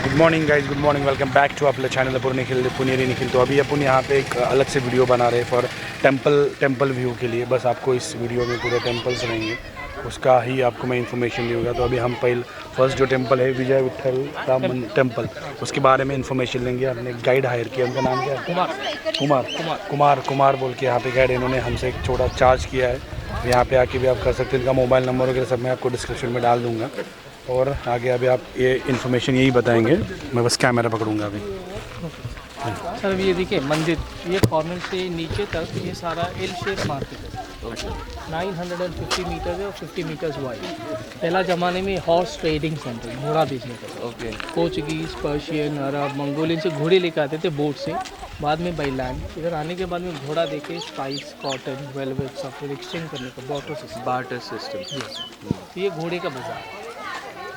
Good morning guys, good morning, welcome back to अपने channel Puneri Nikhil. तो अभी अपन यहाँ पे एक अलग से वीडियो बना रहे हैं फॉर टेम्पल व्यू के लिए। बस आपको इस वीडियो में पूरे टेम्पल्स रहेंगे, उसका ही आपको मैं इन्फॉर्मेशन दूँगा। तो अभी हम फर्स्ट जो टेम्पल है विजय विठल राम टेम्पल, उसके बारे में इन्फॉर्मेशन लेंगे। हमने गाइड हायर किया, उनका नाम क्या है? कुमार बोल के यहाँ पे गाइड इन्होंने हमसे एक छोटा चार्ज किया है। यहाँ पे आके भी आप कर सकते हैं। इनका मोबाइल नंबर वगैरह सब मैं आपको डिस्क्रिप्शन में डाल दूँगा। और आगे अभी आप ये इन्फॉर्मेशन यही बताएंगे, मैं बस कैमरा पकड़ूंगा अभी। सर अभी ये देखिए मंदिर, ये कॉर्नर से नीचे तक ये सारा एल शेप मार्केट है। 950 मीटर है और 50 मीटर्स वाइड। पहला ज़माने में हॉर्स ट्रेडिंग सेंटर, घोड़ा बेचने का। ओके। पोर्चुगीज़, पर्शियन, अरब, मंगोलियन से घोड़े लेकर आते थे बोट से, बाद में बाई लैंड। इधर आने के बाद में घोड़ा देके स्पाइस, कॉटन, वेलवेट सब फिर एक्सचेंज करने का बार्टर सिस्टम। तो ये घोड़े का बाजार है।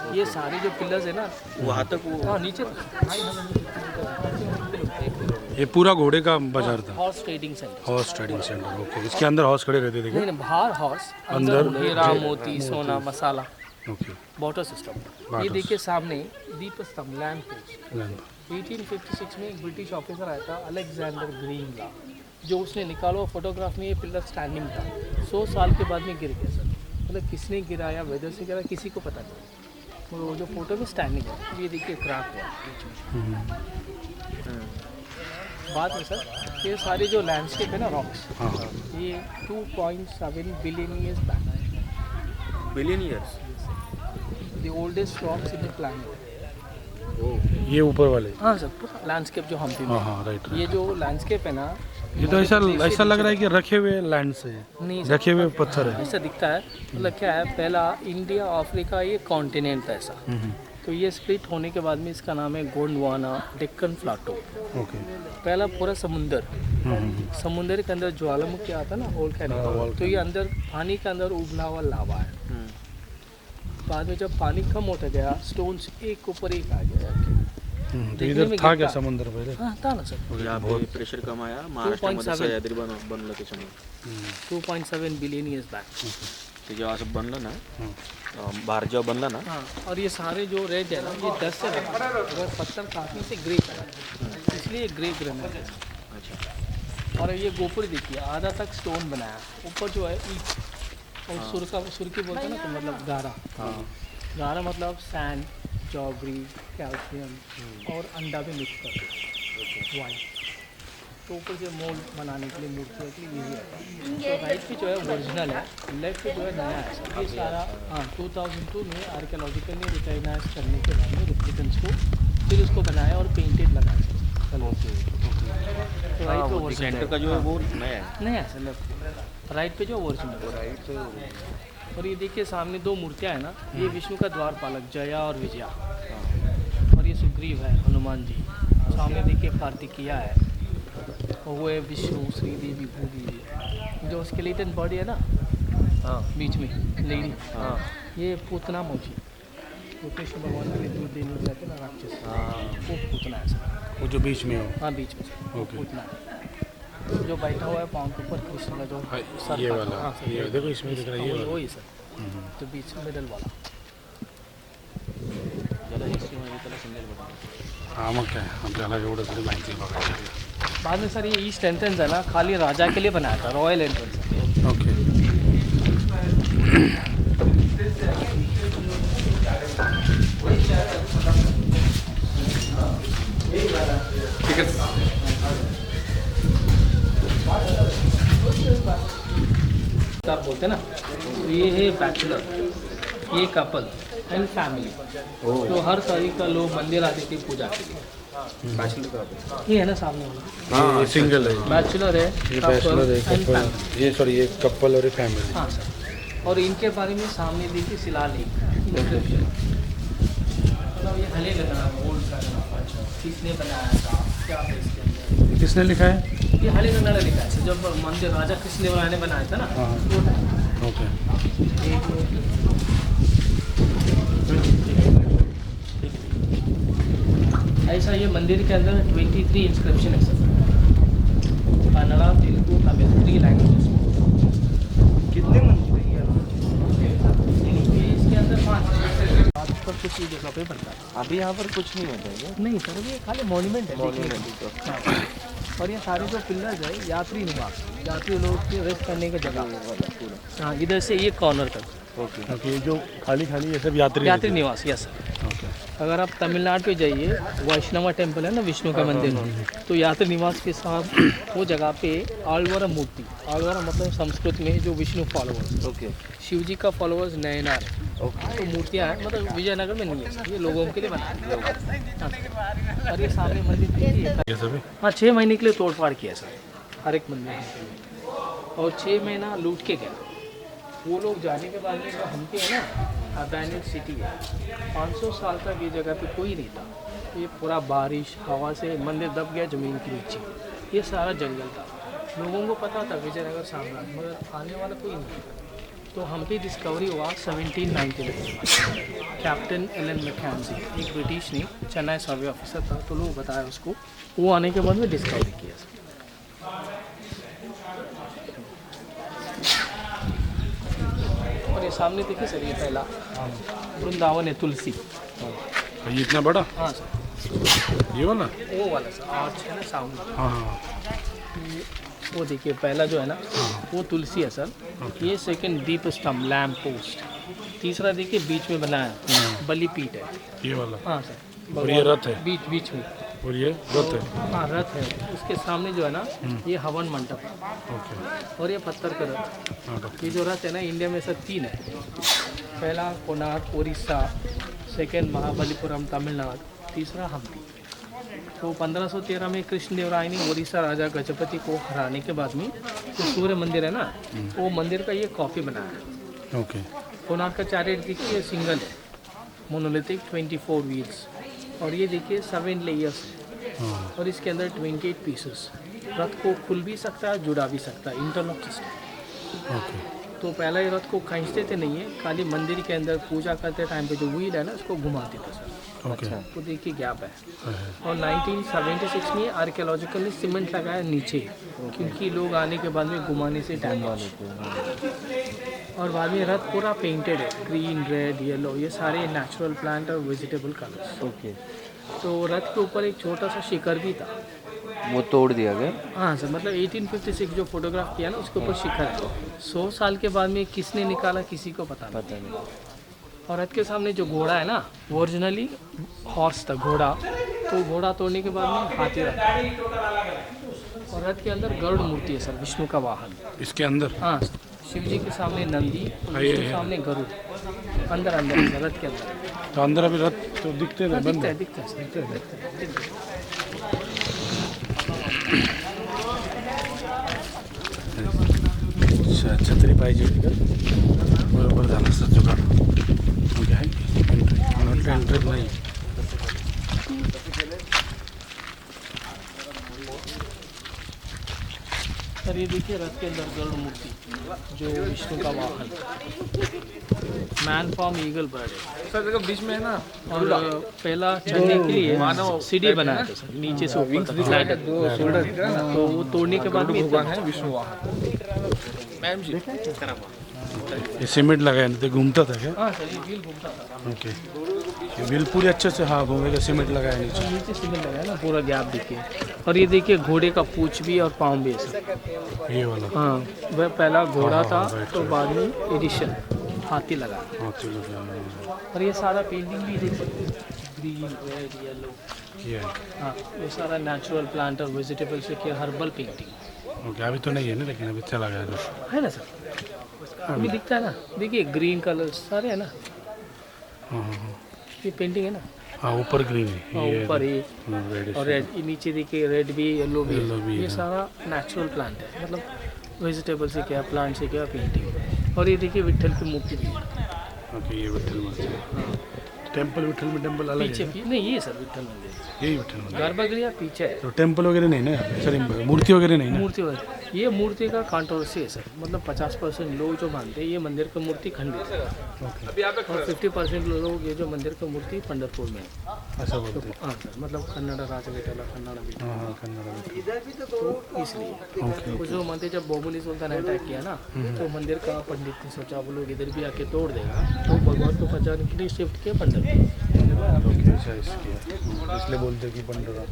ये सारे जो पिलर्स है ना वहाँ तक वो नीचे ये पूरा घोड़े का बाजार था। Horse trading centre. ओके। इसके अंदर हॉर्स खड़े रहते थे क्या? नहीं, बाहर हॉर्स, अंदर हीरा मोती सोना मसाला। ओके। Water system. ये देखिए सामने दीप स्तंभ, लैंप पोस्ट। 1856 में एक ब्रिटिश ऑफिसर आया था अलेक्जेंडर ग्रीन, जो उसने निकाला फोटोग्राफ में ये पिलर स्टैंडिंग था। 100 साल के बाद में गिर गया सर। मतलब किसने गिराया, वेदर से गिरा, किसी को पता नहीं। वो जो फोटो में स्टैंडिंग है, ये देखिए क्रैक हुआ। बात है सर, ये सारे जो लैंडस्केप है ना रॉक्स, ये 2.7 billion years back. Billion years? The oldest rocks in the planet. ये ऊपर वाले? हाँ सर, पूरा लैंडस्केप जो हम्पी में। हाँ राइट। ये जो लैंडस्केप है ना, ये तो ऐसा लग रहा है कि रखे हुए लैंड से नहीं, रखे हुए पत्थर है। ऐसा दिखता है। मतलब क्या है, पहला इंडिया अफ्रीका ये कॉन्टिनेंट था ऐसा। तो ये स्प्लिट होने के बाद में इसका नाम है गोंडवाना डेक्कन प्लाटो। ओके। पहला पूरा समुंदर के अंदर ज्वालामुखी आता ना, वोल्केनो। तो ये अंदर पानी के अंदर उबला हुआ लावा है। बाद में जब पानी कम होता गया, स्टोन्स एक ऊपर एक आ गया। तो इधर था क्या समुद्र पहले? हाँ था ना सर। यहाँ पे प्रेशर कम आया, महाराष्ट्रामध्ये सह्याद्री बनलं त्याच्यामुळे 2.7 बिलियन ईयर्स बैक। ते जेव्हा असं बनलं ना, भारत जेव्हा बनला ना। हाँ, और ये सारे जो रेड है ना, ये 10 से अगर पत्थर काटने से ग्रे कलर, इसलिए ग्रे ग्रेनाइट है। अच्छा। और ये गोपुर देखिए, आधा तक स्टोन बनाया, ऊपर जो है ईट और सुरकी बोलते हैं ना, तो मतलब गारा। गारा मतलब सैंड, जॉगरी, कैल्शियम और अंडा भी मिक्स करके वाइट। तो ऊपर से मोल्ड बनाने के लिए, मूर्तियों के लिए ईजी आता है। तो राइट पे जो है ओरिजिनल है, लेफ्ट पे जो है नया है। ये सारा 2002 में आर्कियोलॉजिकली रिकॉग्नाइज करने के बाद में रिप्लिकेंट्स को फिर उसको बनाया और पेंटेड बनाया। तो राइट पे सेंटर का जो है वो नया है सर। लेफ्ट राइट पे जो ओरिजिनल राइट। और ये देखिए सामने दो मूर्तियाँ हैं ना, ये विष्णु का द्वारपालक जया और विजया। और ये सुग्रीव है, हनुमान जी। सामने देखिए कार्तिकेया है, और वो है विष्णु, श्रीदेवी, भूदेवी। जो स्केलेटन बॉडी है ना, बीच में लेडी, ये पूतना मौजी, वो कृष्ण भगवान के लिए दूध देने जाते ना राक्षस, वो पूतना है सर। वो जो बीच में हो? हाँ बीच में। ओके। पूतना है जो बैठा हुआ है पाँव के ऊपर, कृष्ण का जो सर, ये वाला। हाँ, ये देखो इसमें दिख रहा है, ये वही सर, जो बीच में मिडल वाला। हाँ मग काय आपल्याला एवढं तरी माहिती बघायची। बाद में सर ये ईस्ट एंट्रेंस है ना, खाली राजा के लिए बनाया था, रॉयल एंट्रेंस। ओके। ठीक है। आप बोलते हैं ना, तो ये है बैचलर, ये कपल एंड फैमिली। तो हर तरह का लोग मंदिर आते थे पूजा के लिए। बैचलर का ये है ना सामने वाला। हाँ, ये सिंगल है, बैचलर है, ये बैचलर है, कपल, ये सॉरी ये कपल और ये फैमिली। हाँ सर। और इनके बारे में सामने देखिए शिलालेख, मतलब ये हले लगा गोल्ड का, किसने बनाया था, क्या है इसके अंदर, किसने लिखा है? ये हले कन्नड़ा लिखा है। जब मंदिर राजा कृष्णदेवराय ने बनाया था ना, ओके। ऐसा ये मंदिर के अंदर 23 इंस्क्रिप्शन है सर, कन्नड़ा, तेलुगु, तमिल, 3 लैंग्वेजेस। कितने मंदिर है इसके अंदर? 5। कुछ ही जगह पे बनता है। अभी यहाँ पर कुछ नहीं होता है क्या? नहीं सर, ये खाली मॉन्यूमेंट है देखने के लिए। तो हाँ। और ये सारे जो पिलर्स है यात्री निवास, यात्री लोग के रेस्ट करने की जगह। हाँ, इधर से ये कॉर्नर तक ओके ओके, जो खाली खाली ये सब यात्री यात्री निवास। Yes sir. ओके। अगर आप तमिलनाडु पे जाइए, वैष्णवा टेम्पल है ना विष्णु का मंदिर, तो यात्री निवास के साथ वो जगह पे आलवारा मूर्ति, आलवारा मतलब संस्कृत में जो विष्णु फॉलोअर्स, ओके शिव जी का फॉलोअर्स नयनार है। ओके तो मूर्तियाँ हैं, मतलब विजयनगर में नहीं है सर, ये लोगों के लिए बनाया है। हाँ। और ये सामने मंदिर देखिए, ये सभी हाँ 6 महीने के लिए तोड़फाड़ किया सर हर एक मंदिर में, और 6 महीना लूट के गया। वो लोग जाने के बाद में जो हम्पी है ना, अबैंडन सिटी है, 500 साल तक ये जगह पे कोई नहीं था। ये पूरा बारिश हवा से मंदिर दब गया ज़मीन के नीचे, ये सारा जंगल था। लोगों को पता था विजयनगर साम्राज्य, मगर आने वाला कोई नहीं था। तो हम्पी डिस्कवरी हुआ 1790 में। कैप्टन एलन मैकेंजी, एक ब्रिटिश ने, चेन्नई सर्वे ऑफिसर था, तो लोग बताया उसको, वो आने के बाद में डिस्कवरी किया। और ये सामने देखिए सर, ये पहला वृंदावन है, तुलसी। ये इतना बड़ा, हाँ सर, ये वाला, वो वाला सर आर्च है ना सामने, हाँ हाँ वो देखिए पहला जो है ना वो तुलसी है सर। ये सेकंड दीप स्तंभ, लैम्प पोस्ट। तीसरा देखिए बीच में बना है बलिपीठ है, ये वाला, हाँ सर। और ये रथ है, बीच बीच में, और ये रथ है। हाँ रथ है। उसके सामने जो है ना ये हवन मंडप है, ओके। और ये पत्थर का रथ। हाँ, तो ये जो रथ है ना इंडिया में सर 3 है। पहला कोणार्क उड़ीसा, सेकंड महाबलीपुरम तमिलनाडु, तीसरा हम्पी। तो 1513 में कृष्णदेवराय ने उड़ीसा राजा गजपति को हराने के बाद में जो सूर्य मंदिर है ना, वो मंदिर का ये कॉपी बनाया है। ओके। कोणार्क का चैरियट देखिए सिंगल है, मोनोलिथिक 24 व्हील्स, और ये देखिए 7 लेयर्स है, हाँ और इसके अंदर 28 पीसेस। रथ को खुल भी सकता है, जुड़ा भी सकता है, इंटरलॉक सिस्टम। ओके। तो पहला ये रथ को खींचते थे नहीं है, खाली मंदिर के अंदर पूजा करते टाइम पे जो व्हील है ना उसको घुमाते थे सर। ओके। तो देखिए गैप है। है। और 1976 में आर्कियोलॉजिकली सीमेंट लगाया नीचे, क्योंकि लोग आने के बाद में घुमाने से टाइम और बाद में रथ पूरा पेंटेड है, ग्रीन रेड येलो, ये सारे नेचुरल प्लांट और वेजिटेबल कलर्स। ओके। तो रथ के ऊपर एक छोटा सा शिखर भी था, वो तोड़ दिया गया? हाँ सर, मतलब 1856 जो फोटोग्राफ किया ना उसके ऊपर शिखर है। 100 साल के बाद में किसने निकाला किसी को पता नहीं। और रथ के सामने जो घोड़ा है ना, वो ओरिजिनली हॉर्स था, घोड़ा। तो घोड़ा तोड़ने के बाद में हाथी रखा, और रथ के अंदर गरुड़ मूर्ति है सर, विष्णु का वाहन। इसके अंदर, हाँ, शिव जी के सामने नंदी, विष्णु के सामने गरुड़, अंदर अंदर है, रथ के अंदर। तो अंदर अभी रथ तो दिखते हैं, बंद है। दिखता है दिखता है। अच्छा, छत्री पाहिजे बरोबर झालं सर जुगाड. ओके आहे एंट्री एंट्री नाही. सर ये देखिए रथ के अंदर गरुड़ मूर्ति, जो विष्णु का वाहन, मैन फॉर्म ईगल बर्ड है सर देखो बीच में है ना, और पहला चढ़ने के लिए सीढ़ी बनाया था सर, नीचे से ऊपर तक फ्लैट, दो शोल्डर दिख रहा है ना, तो वो तोड़ने के बाद में भगवान है विष्णु वाहन। मैम जी ये सीमेंट लगाया ना ते घूमतात है क्या? हाँ सर ये व्हील घूमता था, ओके. ये व्हील पूरी अच्छे से हाँ घूमेगा, सीमेंट लगाया नीचे. और नीचे सीमेंट लगाया ना, पूरा गैप देखिए. और ये देखिए घोड़े का पूंछ भी और पाँव भी है सर. ये वाला हाँ वह पहला घोड़ा था, right, तो बाद में एडिशन हाथी लगा. हाँ चलो भैया. और ये सारा पेंटिंग भी देख सकते हैं, ग्रीन रेड येलो. ये है. हाँ ये सारा नेचुरल प्लांट और वेजिटेबल से किया, हर्बल पेंटिंग ओके. अभी तो नहीं है ना, लेकिन अभी चला गया कुछ. है ना सर, अभी दिखता है ना, देखिए ग्रीन कलर सारे है ना, हाँ हाँ हाँ. ये पेंटिंग है ना. हाँ ऊपर ग्रीन है. हाँ, ये ऊपर ये रेड और रेड, नीचे देखिए रेड भी येलो भी, Yellow भी ये है. सारा नेचुरल प्लांट है, मतलब वेजिटेबल से क्या, प्लांट से क्या, पेंटिंग. और ये देखिए विट्ठल की मूर्ति भी है. ओके. ये विठ्ठल मंदिर. टेम्पल विठ्ठल में टेम्पल अलग पीछे है. नहीं ये सर विट्ठल मंदिर, यही विठ्ठल मंदिर. गर्भगृह पीछे है, तो टेम्पल वगैरह नहीं ना, सॉरी मूर्ति वगैरह नहीं ना. मूर्ति वगैरह ये मूर्ति का कंट्रोवर्सी है सर, मतलब 50% लोग जो मानते हैं ये मंदिर की मूर्ति खंडित है और 50% लोग ये जो मंदिर की मूर्ति पंढरपुर में है। ऐसा बोलते हैं। हाँ सर, मतलब कन्नड़ राजविठला कन्नड़ भी, हाँ हाँ कन्नड़। तो इसलिए कुछ लोग मानते हैं जब बाहुबली सुल्तान अटैक किया ना तो मंदिर का पंडित ने सोचा वो लोग इधर भी आके तोड़ देगा, तो भगवान को बचाने के लिए शिफ्ट किया पंढरपुर। ओके ऐसा इसलिए इसलिए बोलते हैं कि पंडरा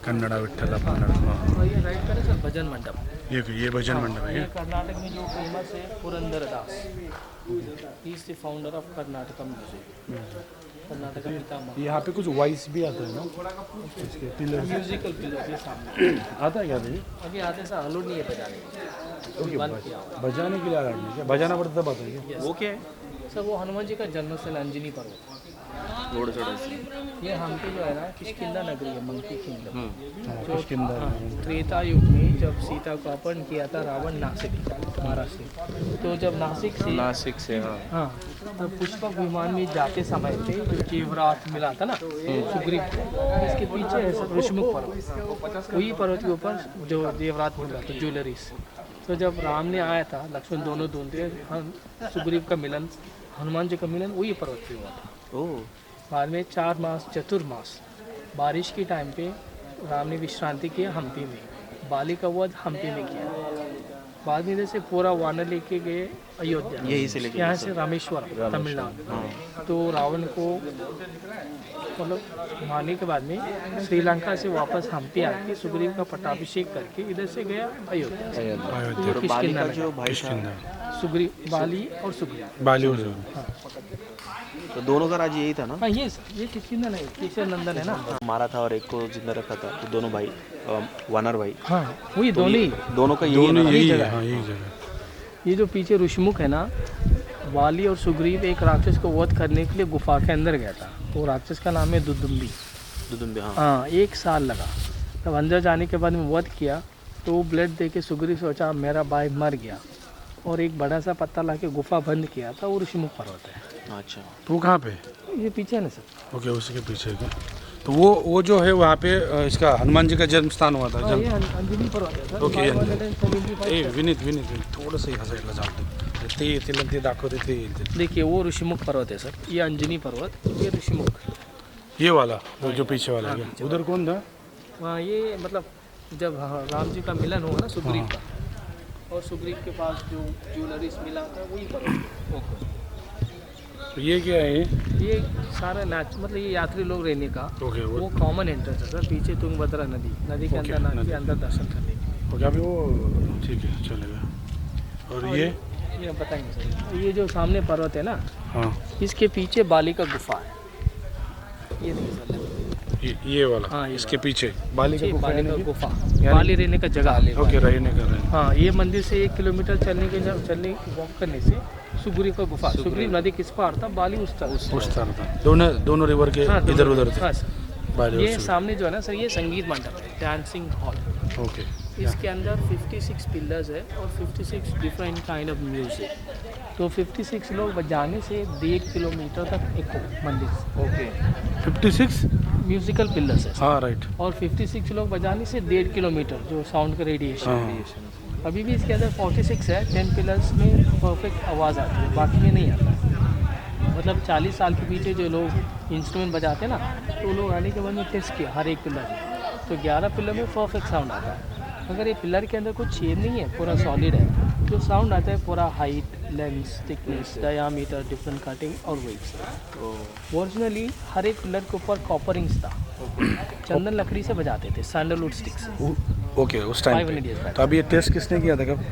कन्नड़ा विठ्ठला पन्नड़ा। हाँ और ये राइट करें सर भजन मंडप, ये भजन मंडप है ये क्या? कर्नाटक में जो फेमस है Purandar Das, he is the founder of Carnatic music, Carnatic पितामह। यहाँ पे कुछ वॉइस भी आता है ना इसके पिलर म्यूजिकल पिलर ये सामने आता है क्या नहीं? अभी आते से अलाउड नहीं है बजाने, बंद किया हुआ बजाने के लिए अलाउड नहीं क्या? बजाना पड़ता तब आता है क्या? वो क्या है? सर वो हनुमान जी का जन्मस्थल अंजनी पर्वत, घोड़े चढ़ाई। ये हम्पी जो है ना किष्किंधा नगरी है, मंकी किंगडम। कुछ किंदर त्रेता युग में जब सीता को अपहरण किया था रावण नासिक महाराष्ट्र से, तो जब नासिक से हाँ तो पुष्पक विमान में जाते समय पे जो जेवरात मिला था ना सुग्रीव को, इसके पीछे है सर ऋषमुख पर्वत, वही पर्वत के ऊपर जो जेवरात मिला था ज्वेलरीज। तो जब राम ने आया था लक्ष्मण दोनों ढूंढते, सुग्रीव का मिलन हनुमान जी का मिलन वही पर्वत पे हुआ था। ओह बाद में 4 मास चतुर्मास बारिश के टाइम पे राम ने विश्रांति किया हम्पी में, बाली का वध हम्पी में किया। बाद में इधर से पूरा वानर लेके गए अयोध्या, यहीं से लेके यहाँ से रामेश्वर तमिलनाडु। तो रावण को मतलब मारने के बाद में श्रीलंका से वापस हम्पी आके सुग्रीव का पट्टाभिषेक करके इधर से गया अयोध्या। अयोध्या तो बाली का जो भाई था, सुग्रीव बाली और सुग्रीव बाली तो दोनों का राज यही था ना? हाँ ये किसकिंदा नहीं केशर नंदन है ना। मारा था और एक को जिंदा रखा था, तो दोनों भाई वानर भाई हाँ वही दोनों का यही है ना? यही है। हाँ यही जगह। ये जो पीछे ऋषमुख है ना, वाली और सुग्रीव एक राक्षस को वध करने के लिए गुफा के अंदर गया था, तो राक्षस का नाम है दुदुम्बी। हाँ 1 साल लगा, तब अंदर जाने के बाद में वध किया तो ब्लड दे के सुग्रीव सोचा मेरा भाई मर गया, और एक बड़ा सा पत्थर ला के गुफा बंद किया था, वो ऋषमुख पर्वत है। अच्छा तो वो कहाँ पे? ये पीछे है ना सर। ओके उसी के पीछे क्या? तो वो जो है वहाँ पे इसका हनुमान जी का जन्म स्थान हुआ था। हाँ, ये अंजनी पर्वत है सर। ओके, 575 विनीत थोडंसं ह्या साईडला जाऊ ते दाखवते ते देखिए वो ऋषिमुख पर्वत है सर, ये अंजनी पर्वत, ये ऋषिमुख। ये वाला वो जो पीछे वाला है। उधर कौन था? वहाँ ये मतलब जब राम जी का मिलन हुआ ना सुग्रीव का, और सुग्रीव के पास जो ज्वेलरीज मिला था वही पर्वत। तो ये क्या है? ये सारा मतलब ये यात्री लोग रहने का ओके वो कॉमन एंट्रेंस है सर, पीछे तुंगभद्रा नदी के अंदर ना के अंदर दर्शन करने के ओके अभी वो ठीक है चलेगा। और लिए। ये बताएंगे सर, ये जो सामने पर्वत है ना, हाँ इसके पीछे बाली का गुफा है। ये देखिए सर, ये वाला। हाँ, इसके पीछे बाली का गुफा, बाली रहने का जगह। ओके रहने का। हाँ ये मंदिर से 1 किलोमीटर चलने वॉक करने से सुग्रीव का गुफा, सुग्रीव नदी किस पार था, बाली उस तरफ था। दोनों रिवर के इधर उधर थे। हाँ सर। ये सामने जो है ना सर, ये संगीत मंडप है, डांसिंग हॉल। ओके इसके अंदर 56 पिलर्स है और 56 डिफरेंट काइंड ऑफ म्यूजिक। तो 56 लोग बजाने से 1.5 किलोमीटर तक एको मंदिर। ओके 56 म्यूजिकल पिलर्स है। हाँ राइट। और 56 लोग बजाने से 1.5 किलोमीटर जो साउंड का रेडिएशन। अभी भी इसके अंदर 46 है, 10 पिलर्स में परफेक्ट आवाज़ आती है, बाकी में नहीं आता है। मतलब 40 साल के पीछे जो लोग इंस्ट्रूमेंट बजाते हैं ना, तो लोग आने के बाद में टेस्ट किया हर एक पिलर में, तो 11 पिलर में परफेक्ट साउंड आता है। अगर ये पिलर के अंदर कुछ छेद नहीं है, पूरा सॉलिड है, जो साउंड आता है पूरा height, length, thickness, diameter, different cutting और वेट्स। ओरिजिनली हर एक पिलर के ऊपर कॉपर रिंग्स था, चंदन लकड़ी से बजाते थे, सैंडलवुड स्टिक्स। ओके उस टाइम 500 years back। तो अभी ये टेस्ट किसने किया था कब?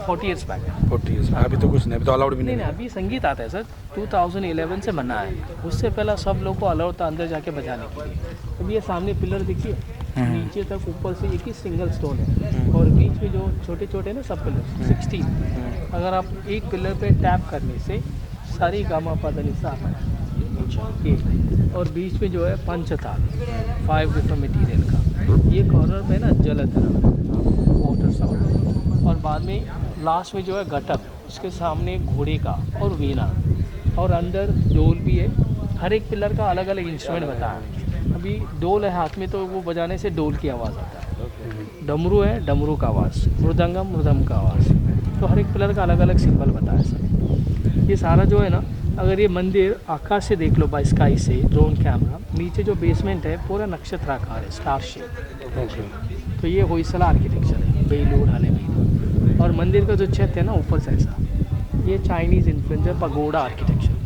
40 years बैक। 40 years। अभी तो कुछ नहीं, अभी तो अलाउड भी नहीं नहीं। नहीं अभी संगीत आता है सर, 2011 से बना है, उससे पहले सब लोग को अलाउड था अंदर जाके बजाने के लिए। अभी ये सामने पिलर देखिए, नीचे तक ऊपर से एक ही सिंगल स्टोन है, और बीच में जो छोटे छोटे ना सब पिलर 16, अगर आप एक पिलर पे टैप करने से सारी गामा पा धा नि सा आता है। और बीच में जो है पंचताल 5 डिफरेंट मटेरियल का, ये कॉर्नर पे ना जलधर वाटर साउंड, और बाद में लास्ट में जो है घटक, उसके सामने घोड़े का और वीणा, और अंदर डोल भी है। हर एक पिलर का अलग अलग इंस्ट्रूमेंट बताया। अभी डोल है हाथ में, तो वो बजाने से डोल की आवाज़ आता है। डमरू है, डमरू का आवाज़, मृदंगम, मृदंग का आवाज़। तो हर एक पिलर का अलग अलग सिंबल बताया सर। ये सारा जो है ना, अगर ये मंदिर आकाश से देख लो बाय स्काई से ड्रोन कैमरा, नीचे जो बेसमेंट है पूरा नक्षत्राकार है, स्टार शेप। ओके। तो ये होयसला आर्किटेक्चर है, बेलूर हलेबी। और मंदिर का जो छत है ना ऊपर से ऐसा, ये चाइनीज़ इन्फ्लुएंस है, पगोडा आर्किटेक्चर।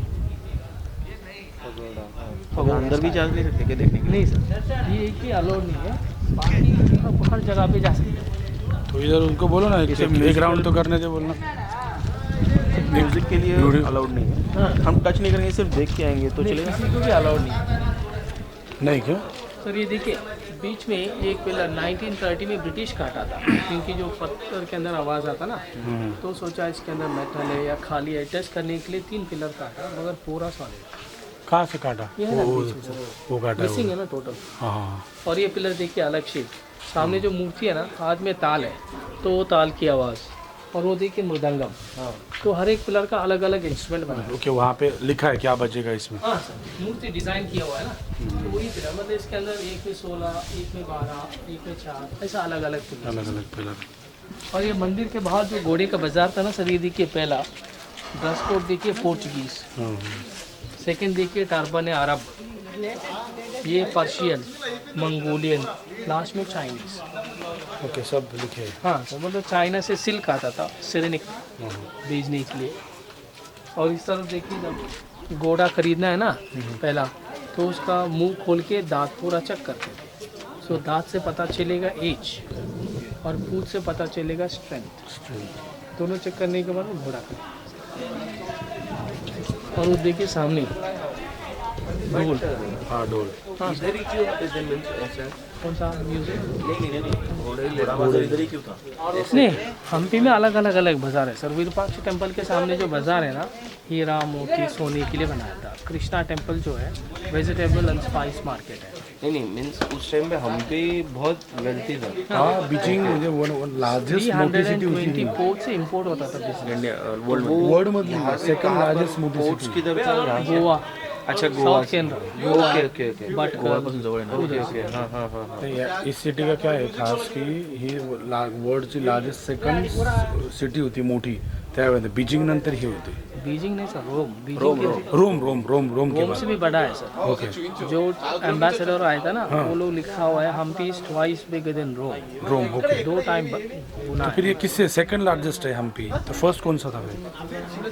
तो अंदर भी जा नहीं सकते क्या देखने के लिए? नहीं सर, ये एक ही अलाउड नहीं है, बाकी आप हर जगह पे जा सकते हैं। तो इधर उनको बोलो ना, एक राउंड तो करने दे बोलना। म्यूजिक के लिए म्यूजिक- अलाउड नहीं है। हाँ, हम टच नहीं करेंगे, सिर्फ देख के आएंगे तो नहीं, चलेगा। किसी को भी अलाउड नहीं है। नहीं क्यों? सर ये देखिए, बीच में एक पिलर 1930 में ब्रिटिश काटा था, क्योंकि जो पत्थर के अंदर आवाज़ आता ना, तो सोचा इसके अंदर मेटल है या खाली है, टेस्ट करने के लिए 3 पिलर काटा, मगर पूरा सॉलिड। कहाँ से काटा? ये है ना वो बीच में सर, वो काटा है मिसिंग वो। है ना टोटल। हाँ। और ये पिलर देखिए अलग शेप, सामने जो मूर्ति है ना, हाथ में ताल है, तो वो ताल की आवाज़, और वो देखिए मृदंगम। तो हर एक पिलर का अलग अलग इंस्ट्रूमेंट बना है। ओके, वहाँ पे लिखा है क्या बजेगा इसमें? हाँ सर, मूर्ति डिज़ाइन किया हुआ है ना, तो वही पिलर, मतलब इसके अंदर एक में 16, एक में 12, एक में 4, ऐसा अलग अलग पिलर। अलग अलग पिलर। और ये मंदिर के बाहर जो घोड़े का बाजार था ना सर, ये देखिए पहला ड्रेस कोड देखिए पोर्चुगीज, सेकंड देखिए टर्बन है अरब, ये पर्शियन, मंगोलियन, लास्ट में चाइनीज़। ओके, सब लिखे हैं। हाँ सर, मतलब चाइना से सिल्क आता था सिरेनिक बेचने के लिए। और इस तरफ देखिए, जब घोड़ा खरीदना है ना पहला, तो उसका मुंह खोल के दांत पूरा चेक करते थे। सो दांत से पता चलेगा एज, और पूंछ से पता चलेगा स्ट्रेंथ। दोनों चेक करने के बाद वो घोड़ा खरीद। और वो देखिए सामने ढोल। हाँ, डोल। हाँ इधर ही क्यों आते थे ऐसा? कौन सा म्यूजिक? नहीं, घोड़ा बाजार इधर ही क्यों था? नहीं, हम्पी में अलग अलग बाज़ार है सर। विरूपाक्ष टेम्पल के सामने जो बाज़ार है ना, हीरा मोती सोने के लिए बनाया था। कृष्णा टेम्पल जो है वेजिटेबल एंड स्पाइस मार्केट है। नहीं मीन्स उस टाइम पे हम पे बहुत वेल्थी था। हाँ, बीजिंग मुझे वन लार्जेस्ट मोटी सिटी होती 320 पोर्ट से इंपोर्ट होता था business। इंडिया वर्ल्ड वर्ल्ड में सेकंड लार्जेस्ट मोटी पोर्ट्स सिटी। किधर था यहाँ से? गोवा, अच्छा गोवा साउथ से। Kerala, okay okay okay. But गोवापासून जवळ आहे ना? ओके ओके हाँ हाँ हाँ हाँ। तो इस सिटी का क्या है खास की ही वर्ल्डची लार्जेस्ट सेकंड सिटी होती मोठी, त्यावेळेस बीजिंग नंतर ही होती। बीजिंग नहीं सर, रोम। बीजिंग के रोम के रोम से बाद। भी बड़ा है सर। ओके, जो एम्बेसडर आया था ना, वो लोग लिखा हुआ है Hampi is twice bigger than Rome. Rome. Okay, 2 time बुना तो है। फिर ये किससे सेकंड लार्जेस्ट है हम्पी? तो फर्स्ट कौन सा था फिर?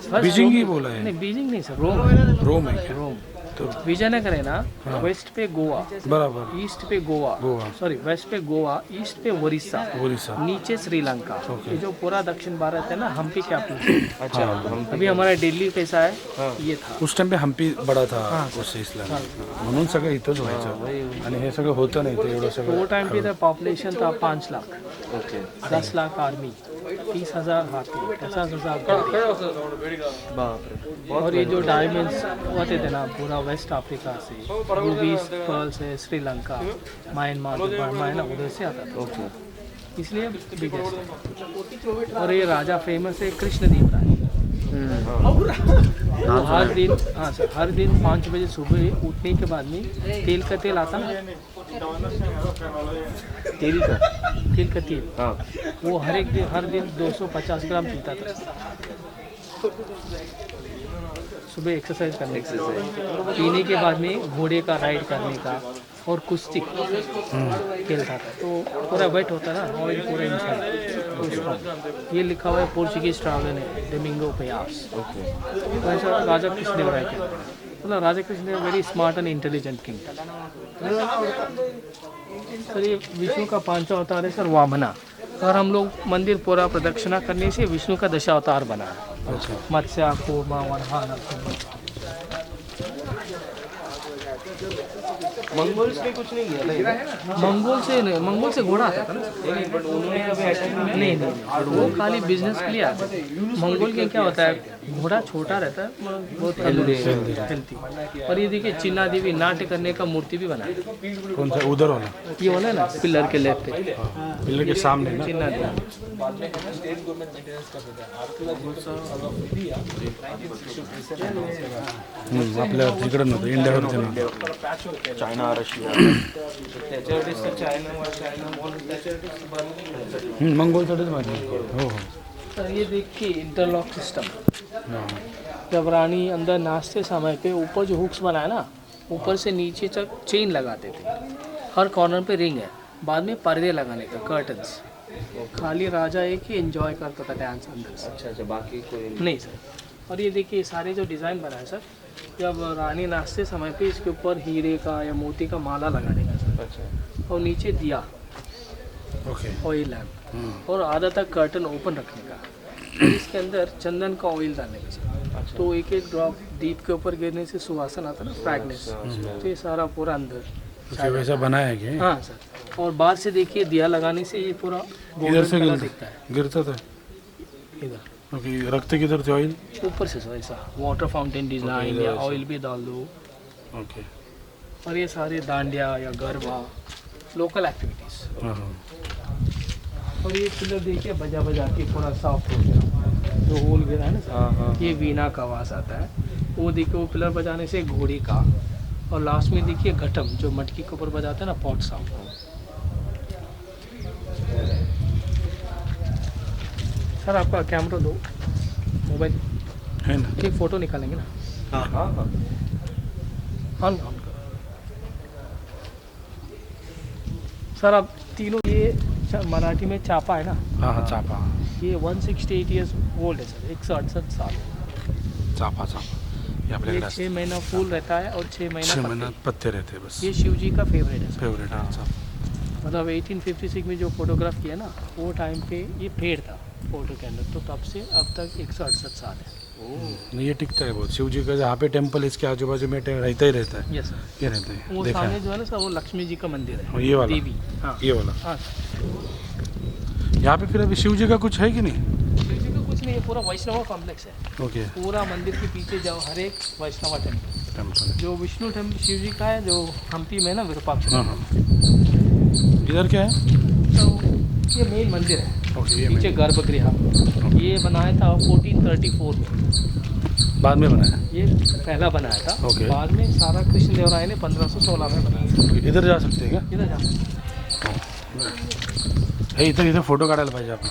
First बीजिंग रोम- ही बोला है। नहीं, बीजिंग नहीं सर, रोम। रोम है क्या? रोम। तो विजयनगर है ना, वेस्ट पे गोवा, बराबर। ईस्ट पे गोवा, गोवा। सॉरी वेस्ट पे गोवा, ईस्ट पे ओडिशा, ओडिशा। नीचे श्रीलंका। ये जो पूरा दक्षिण भारत है ना, हम्पी कैपिटल। अच्छा हम अभी हमारा दिल्ली कैसा है, ये था। उस टाइम पे हम्पी बडा था उस इसला, म्हणून सगळं इथंच व्हायचं आणि हे सगळं होतं नाही ते एवढं तो सगळं। वो टाइम पे था पॉपुलेशन था 5 लाख, ओके 10 लाख आर्मी, 30,000 हाथी, 50,000 घोड़े। बाप रे। और ये जो डायमंड्स होते थे ना, पूरा वेस्ट अफ्रीका से, रूबीज पर्ल से, श्रीलंका, म्यांमार जो बर्मा है ना, उधर से आता था। ओके। इसलिए बिगेस्ट है। और ये राजा फेमस है कृष्णदेव राय। वो हर दिन, हाँ सर, हर दिन 5 बजे सुबह उठने के बाद में तेल का तेल आता ना, तेल का? तेल का तेल, हाँ वो हर दिन 250 ग्राम पीता था सुबह एक्सरसाइज करने के लिए। पीने के बाद में घोड़े का राइड करने का और कुश्ती खेलता था, तो पूरा वेट होता ना, ऑयल पूरा इंसान। ये लिखा हुआ है पोर्चुगीज ट्रैवलर है डोमिंगो पियास। तो ऐसा राजा कृष्णदेव राय के, मतलब राजा Krishnadev very smart and intelligent king. Sir ये विष्णु का 5वां अवतार है सर, वामना। और हम लोग मंदिर पूरा प्रदक्षिणा करने से विष्णु का दशावतार बना है। अच्छा, मत्स्य, कूर्मा, वराह, नरसिंह। मंगोल्स में कुछ नहीं किया था इधर? मंगोल से घोड़ा आता था ना। बट उन्होंने कभी अटैक नहीं नहीं, वो खाली बिजनेस के लिए आते थे। मंगोल के क्या होता है, घोड़ा छोटा रहता है मगर बहुत हेल्थी। और ये देखिए चिन्ना देवी नाट्य करने का मूर्ति भी बना है। कौन सा उधर वाला? ये वाला है ना पिलर के लेफ्ट पे पिलर के सामने ना? चिन्ना देवी। आपल्या तिकडे नव्हतं, इंडियावरती नव्हतं. चायना रशिया मंगोलसाठीच माहिती. हो हो. सर ये देखिए इंटरलॉक सिस्टम। जब रानी अंदर नाचते समय पे ऊपर जो हुक्स बनाए ना, ऊपर से नीचे तक चेन लगाते थे। हर कॉर्नर पे रिंग है। बाद में पर्दे लगाने का कर्टन्स। खाली राजा एक ही एंजॉय करता था डांस अंदर से। अच्छा, बाकी कोई नहीं सर। और ये देखिए सारे जो डिज़ाइन बनाए सर, जब रानी नाचते समय पे इसके ऊपर हीरे का या मोती का माला लगाने का सर। अच्छा, और नीचे दिया ओके. ऑयल लैम्प और आधा तक कर्टन ओपन रखने का। और इसके अंदर चंदन का ऑयल डालने का सर। तो एक एक ड्रॉप दीप के ऊपर गिरने से सुवासन आता ना, फ्रैगनेंस। तो ये सारा पूरा अंदर ओके, वैसा बनाया है क्या? हाँ सर। और बाहर से देखिए दिया लगाने से ये पूरा इधर से गोल्डन दिखता है। गिरता था. इधर ओके, रखते किधर थे ऑयल? ऊपर से सर ऐसा वाटर फाउंटेन डिज़ाइन या ऑयल भी डाल दो। ओके. और ये सारे डांडिया या गरबा लोकल एक्टिविटीज़। हाँ हाँ. और ये पिलर देखिए बजा बजा के पूरा सॉफ्ट हो गया। जो होल गिरा है ना सर, ये वीणा का आवाज़ आता है। वो देखिए वो पिलर बजाने से घोड़ी का। और लास्ट में देखिए घटम जो मटकी के ऊपर बजाते हैं ना, पॉट साउंड। सर आपका कैमरा दो, मोबाइल है ना? एक फ़ोटो निकालेंगे ना। हाँ हाँ हाँ ऑन ऑन करो सर। आप तीनों ये मराठी में चापा है ना, हाँ हाँ, चापा. ये 168 ईयर्स ओल्ड है सर, 168 साल। चापा चापा ये ये आपल्याकडे 6 महीना फूल रहता है और 6 महीना 6 पत्ते। महिन्यात पत्ते रहते बस. ये शिव जी का फेवरेट है सर। फेवरेट आहे चापा. मतलब 1856 में जो फोटोग्राफ किया ना, वो टाइम पे ये पेड़ था फोटो के अंदर। तो तब से अब तक 168 साल है। नहीं, ये टिकता है बहुत. शिव जी का जहाँ पे टेम्पल है इसके आजू बाजू में रहता ही रहता है. Yes sir. ये रहता है, वो देखा सामने है. जो है ना सर, वो लक्ष्मी जी का मंदिर है। और ये वाला, देवी, हाँ ये वाला. हाँ। यहाँ पे फिर अभी शिव जी का कुछ है कि नहीं? शिव जी का कुछ नहीं है, पूरा वैष्णव कॉम्प्लेक्स है। ओके. पूरा मंदिर के पीछे जाओ, हर एक वैष्णव टेम्पल। टेम्पल है. जो विष्णु टेम्पल शिव जी का है, जो हम्पी में ना विरूपाक्ष। हाँ हाँ. इधर क्या है? तो ये मेन मंदिर है। ओके, ये पीछे गर्भगृह ये बनाया था 1434 में। बाद में बनाया. ये पहला बनाया था। ओके. बाद में सारा कृष्णदेवराय ने 1516 में बनाया। ओके, इधर जा सकते हैं क्या? इधर जा। हे इधर फोटो काढायला पाहिजे आपण.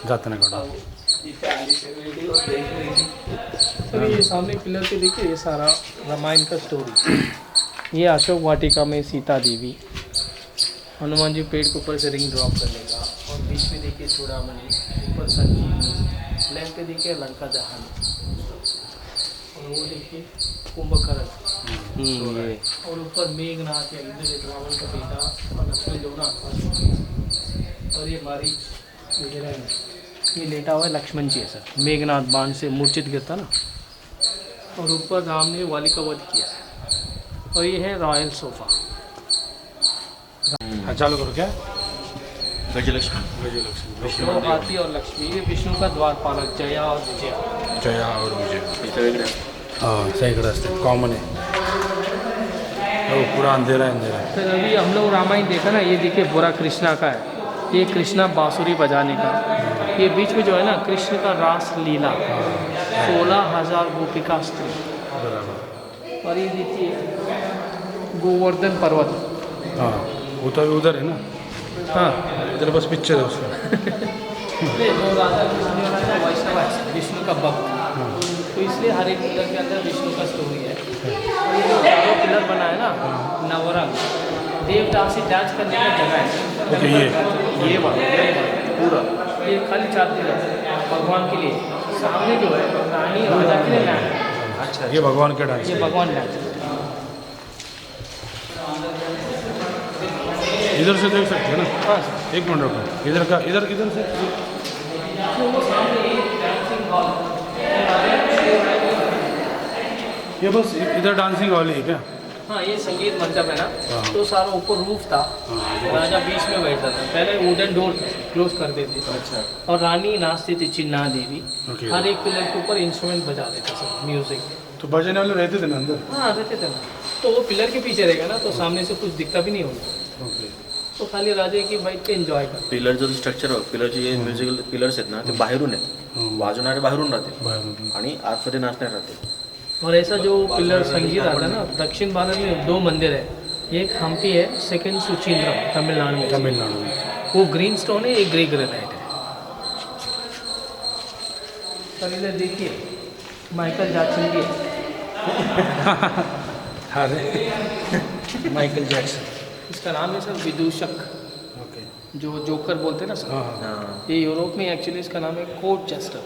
जाताना काढा. तो ये सामने पिलर पे देखिए, ये सारा रामायण का स्टोरी। ये अशोक वाटिका में सीता देवी, हनुमान जी पेड़ के ऊपर से रिंग ड्रॉप करने का। और बीच में देखिए चूड़ामणि, ऊपर संजीवनी, लेफ्ट पे देखिए लंका दहन। और वो देखिए कुंभकर्ण। और ऊपर मेघनाथ या इंद्र रावण का बेटा और लक्ष्मण दोनों आसपास। और ये मारीच ये लेटा हुआ है लक्ष्मण जी है सर। मेघनाथ बाण से मूर्छित गिरता ना। और ऊपर राम ने वाली का वध किया है। और ये है रॉयल सोफा। हाँ, चालू करो क्या? गजलक्ष्मी गजलक्ष्मी. विष्णु हाथी और लक्ष्मी, ये विष्णु का द्वारपालक जया और विजया। जया और विजय. इथं वेगळं हाँ, सहीकडे असते, कॉमन है. वो पूरा अंधेरा अंधेरा है. फिर अभी हम लोग रामायण देखा ना, ये देखिए बुरा कृष्णा का है। ये कृष्णा बांसुरी बजाने का। ये बीच में जो है ना कृष्ण का रास लीला, 16,000 गोपिका स्त्री। और ये देखिए गोवर्धन पर्वत। हाँ, उधर है ना. हाँ इधर बस पिक्चर है उसका. ये दो राजा कृष्ण का वैष्णव है, विष्णु का भक्त। तो इसलिए हर एक पिलर के अंदर विष्णु का स्टोरी है। और ये जो चारों पिलर बना है ना, नवरंग देवदास से अटैच करने की जगह है। ओके, ये पूरा ये खाली 4 पिलर भगवान के लिए। सामने जो है रानी राजा के लिए लैंड है। अच्छा, ये भगवान का डांस. ये भगवान लैंड है। इधर से देख सकते हैं ना. हाँ सर। एक मिनट रुको. इधर का इधर से. वो सामने एक डांसिंग हॉल। ये बस इधर डांसिंग हॉल है क्या? हाँ ये संगीत मंडप है ना, तो सारा ऊपर रूफ था, राजा बीच में बैठता था, पहले वुडन डोर क्लोज कर देते थे। अच्छा और रानी नाचती थी चिन्ना देवी, Okay. हर एक पिलर के ऊपर इंस्ट्रूमेंट बजाते थे सब म्यूजिक। तो बजाने वाले रहते थे ना अंदर? हाँ रहते थे ना, तो वो पिलर के पीछे रहेगा ना, तो सामने से कुछ दिखता भी नहीं होगा, ओके. तो खाली राजे की बैठ के एन्जॉय कर। पिलर जो स्ट्रक्चर पिलरचे जे म्युझिकल पिलर्स आहेत ना ते बाहेरून आहेत, वाजवणारे बाहेरून राहते बाहेरून. आणि आतमध्ये नाचणारे राहते. और ऐसा जो पिलर संगीत आता है ना, दक्षिण भारत में 2 मंदिर है, एक हम्पी है, सेकंड सुचिंद्रम तमिलनाडु में। तमिलनाडु में. वो ग्रीन स्टोन है, एक ग्रे ग्रेनाइट है। सर इधर देखिए माइकल जैक्सन की है। अरे माइकल जैक्सन. इसका नाम है सर विदूषक, ओके. जो जोकर बोलते हैं ना सर, हाँ हाँ. हां ये यूरोप में एक्चुअली इसका नाम है कोर्ट चेस्टर,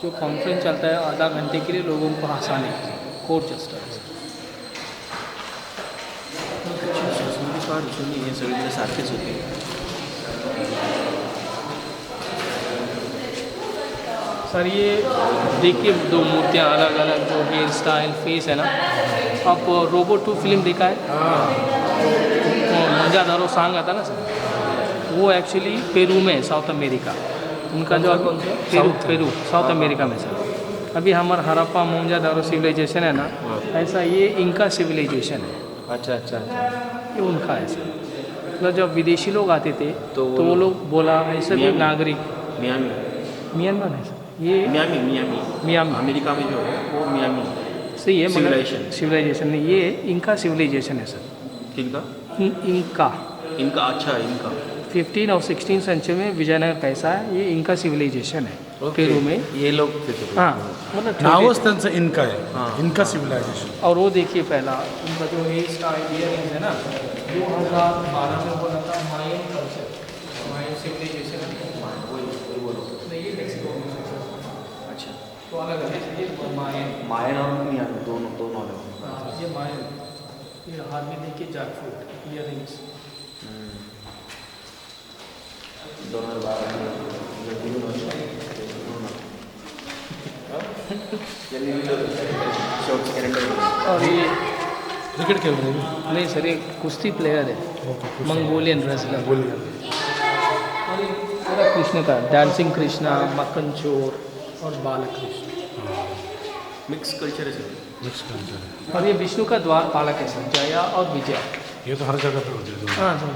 जो कॉन्फ्रेंस चलता है आधा घंटे के लिए लोगों को हंसाने के लिए, कोर्ट चेस्टर। हे सगळे सारखेच होते. सर ये देखिए 2 मूर्तियाँ अलग अलग, जो हेयर स्टाइल फेस है ना, आप रोबो 2 फिल्म देखा है, मोंजादारो सॉन्ग आता ना सर, वो एक्चुअली पेरू में, साउथ अमेरिका, उनका जो पेरू साउथ अमेरिका में सर। अभी हमारा हड़प्पा मोंजादारो सिविलाइजेशन है ना, ऐसा ये इनका सिविलाइजेशन है। अच्छा अच्छा ये उनका है सर। मतलब जब विदेशी लोग आते थे तो वो लोग बोला ऐसे भी नागरिक मियामी म्यांमार है सर, ये मियामी मियामी मियामी अमेरिका में जो है वो मियामी सही है, Civilization. सिविलाइजेशन नहीं, ये इनका सिविलाइजेशन है सर। किनका इनका इनका अच्छा इनका 15 और 16 सेंचुरी में विजयनगर कैसा है, ये इनका सिविलाइजेशन है पेरू में। ये लोग थे तो हाँ मतलब छोटे नावच थे। त्यांचं इनका आहे. हाँ. इनका सिव्हिलायझेशन. और वो देखिए पहला उनका जो हेयर स्टाइल इयरिंग्स है ना, 2012 में बोला था मायन कल्चर, मायन सिविलाइजेशन नहीं, ये मेक्सिको में है। अच्छा तो अलग अलग है, ये मायन, मायन और मियामी दोनों अलग. हाँ, ये मायन, ये हाथ में देखिए जैकफ्रूट इयरिंग्स। 2012 शेवटचं कॅलेंडर. और ये क्रिकेट खेल रहे हैं. नहीं सर, ये कुश्ती प्लेयर है, मंगोलियन रेसलर। बोलिए. और ये पूरा कृष्ण का डांसिंग कृष्णा, मक्खन चोर और बालकृष्ण। मिक्स कल्चर है सर. मिक्स कल्चर है. और ये विष्णु का द्वार पालक है सर, जया और विजय। ये तो हर जगह पे होते हैं. हाँ सर,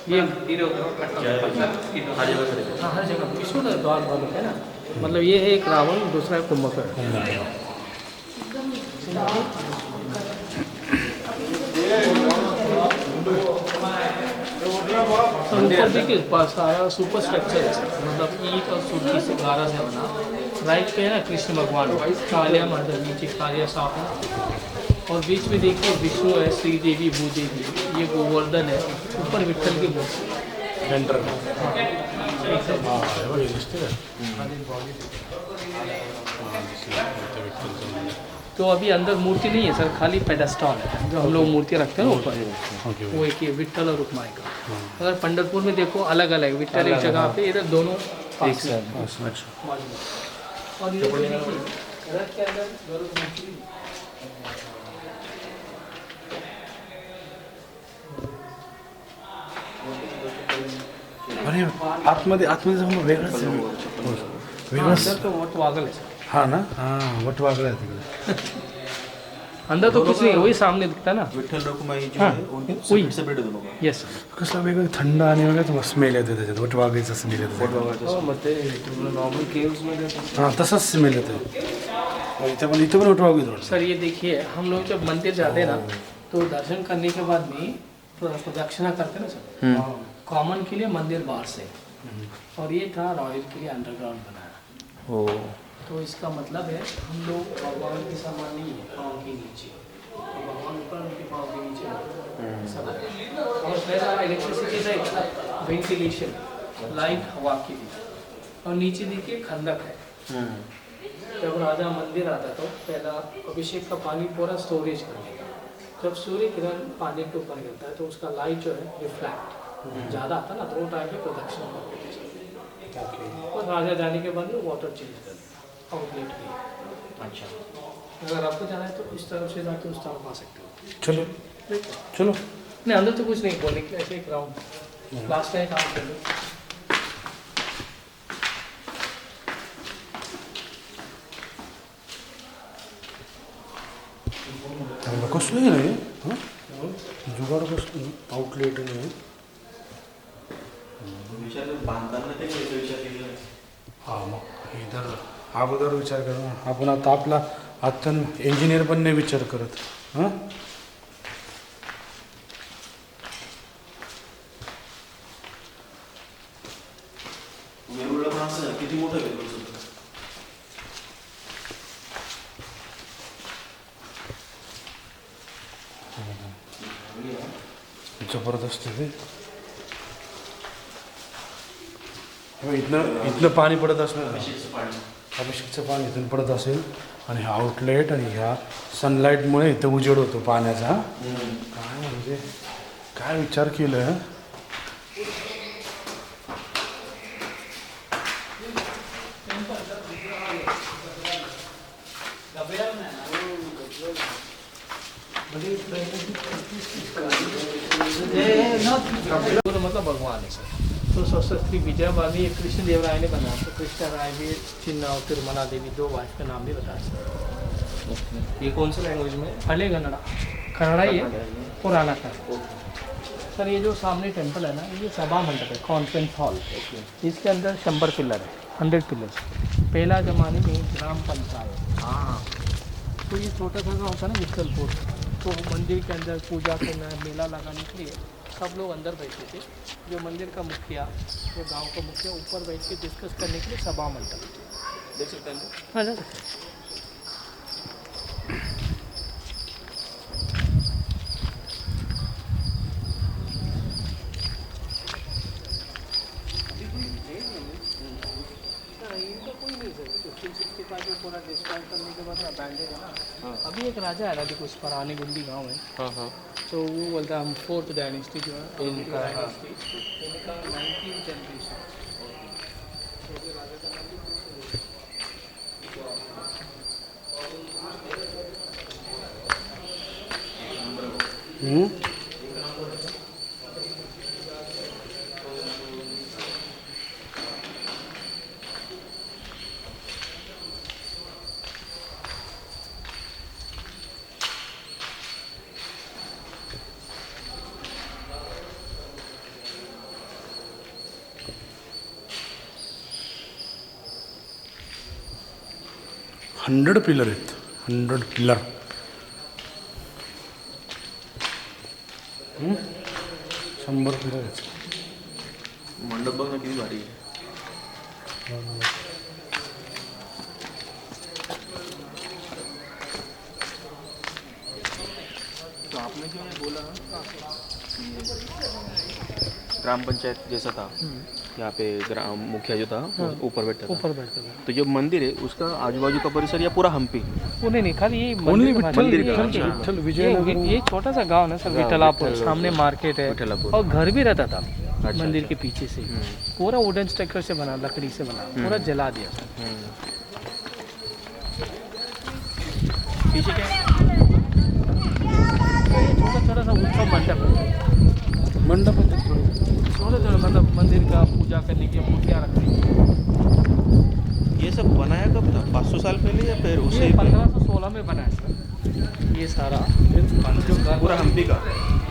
ये हर जगह करेंगे. हाँ हर जगह विष्णु का द्वार पालक है ना, मतलब ये है एक रावण, दूसरा है कुंभकर्ण। ऊपर देखिए सारा सुपर स्ट्रक्चर है, मतलब ईट और सुर्खी से गारा से बना। राइट पे है ना कृष्ण भगवान, कालिया माता, नीचे कालिया सांप है, और बीच में देखिए विष्णु है, श्री देवी, भूदेवी, ये गोवर्धन है, ऊपर विठ्ठल की मूर्ति। सेंटर में. हाँ हे बघ, हे दिसते का? तो अभी अंदर मूर्ति नहीं है सर, खाली पेडेस्टॉल है, जो हम लोग मूर्तियाँ रखते हैं ना ऊपर, ओके. वो एक ये विठ्ठल और रुक्माई का। अगर पंढरपुर में देखो अलग अलग, विठ्ठल एक जगह पे, इधर दोनों पास में। अच्छा. और ये देखिए, रथ के अंदर गरुड़ मूर्ति। अरे आतमध्ये जाऊन वेगळंच आहे. हाँ, वेगळंच. अंदर तो वट वागल है सर, हा ना. हां वट वागला आहे तिकडे. अंदर तो कुछ नहीं है, वही सामने दिखता है ना। विठ्ठल रखुमाई जो हाँ, है उनके वही। सेपरेट है दोनों का. यस कसलं वेगळं थंड आणि वगैरे स्मेल येते त्याच्यात. वट वागायचं स्मेल येते. नॉर्मल केव्स मध्ये हां तसंच स्मेल येते. इथं पण वट वागू थोडं. सर, ये देखिए हम लोग जब मंदिर जाते हैं ना, तो दर्शन करने के बाद में प्रदक्षिणा करते हैं ना सर, कॉमन के लिए मंदिर बाहर से, और ये था रॉयल के लिए अंडरग्राउंड बनाया। हो. तो इसका मतलब है हम लोग भगवान के समान नहीं है, पाँव के नीचे, तो भगवान ऊपर, उनके पाँव के नीचे सब है। और पहला इलेक्ट्रिसिटी था, वेंटिलेशन, लाइट हवा के लिए, और नीचे देखिए खंडक है। जब राजा मंदिर आता तो पहला अभिषेक का पानी पूरा स्टोरेज करने का, जब सूर्य किरण पानी के ऊपर गिरता है तो उसका लाइट जो है रिफ्लेक्ट ज़्यादा आता ना, तो वो टाइम पे प्रदक्षिणा करते हैं। और राजा जाने के बाद में वाटर चेंज कर दिया, आउटलेट भी। अच्छा. अगर आपको जाना है तो इस तरफ से जाके उस तरफ आ सकते हो। चलो. चलो नहीं अंदर तो कुछ नहीं बोलने के लिए, ऐसे एक राउंड लास्ट टाइम काम कर लो। कसलं आहे रे हां जुगाड कसलं आउटलेट आहे बांधताना ते विचार केलेला आहे. हां मग इधर अगोदर विचार कर ना. आपण आता आपला आता इंजिनियर पण नाही विचार करत हां. वेगवेगळं माणसं किती मोठं वेगवेगळं सुद्धा. जबरदस्त आहे इथनं पाणी पडत असणार अभिषेकचं पाणी इथून पडत असेल आणि हा आउटलेट आणि ह्या सनलाईटमुळे इथं उजेड होतो पाण्याचा. काय म्हणजे काय विचार केलं. मतलब भगवान है सर. तो सशस्त्री विजय बाली कृष्णदेवराय ने बनाया. तो कृष्णराय भी चिन्ह और तिरुमला देवी 2 वाइफ का नाम भी बताया सर. ये कौन सी लैंग्वेज में? हले कन्नड़ा कन्नड़ा ही है पुराना का. सर ये जो सामने टेंपल है ना ये सभा मंडप है, कॉन्फ्रेंस हॉल. इसके अंदर 100 पिलर है, 100 पिलर्स. पहला ज़माने में ग्राम पंचायत. हाँ. तो ये छोटा सा होता है ना विठलपुर, तो मंदिर के अंदर पूजा करना मेला लगाने के लिए सब लोग अंदर बैठे थे. जो मंदिर का मुखिया, जो गांव का मुखिया ऊपर बैठ के डिस्कस करने के लिए सभा मंडप. देख सकते हैं. हाँ सर. इनका कोई नहीं सर. 1565 जो पूरा डिस्ट्रॉय करने के बाद अबैंडेड है ना. अभी एक राजा है राजा कुछ परानी गुंडी गाँव है. हाँ हाँ. तो वो बोलता है हम 4th डायनेस्टी जो है इनका 19th जनरेशन. हंड्रेड पिलर आहेत. 100 पिलर. 100 पिलर आहेत. मंडप बघ ना किती भारी आहे. तो आपने जो है बोला ग्राम पंचायत जैसा था. यहाँ पे ग्राम मुखिया जो था ऊपर बैठा था. ऊपर बैठते थे. तो जो मंदिर है उसका आजू बाजू का परिसर या पूरा हम्पी? पुणे नहीं खाली ये ओनली मंदिर का. विठ्ठल विजयनगर. ये छोटा सा गांव है सर विठलापुर. सामने मार्केट है विठलापुर. और घर भी रहता था अच्छा, मंदिर अच्छा. के पीछे से. पूरा वुडन स्ट्रक्चर से बना, लकड़ी से बना, पूरा जला दिया सर. पीछे क्या है? छोटा छोटा सा उत्सव मंडप है. मंडप छोटा छोटा मतलब मंदिर का पूजा करने की मूर्तियाँ रखने की. ये सब बनाया कब था? 500 साल पहले या फिर ये उससे 1516 में बना है सर. ये सारा पूरा हम्पी का?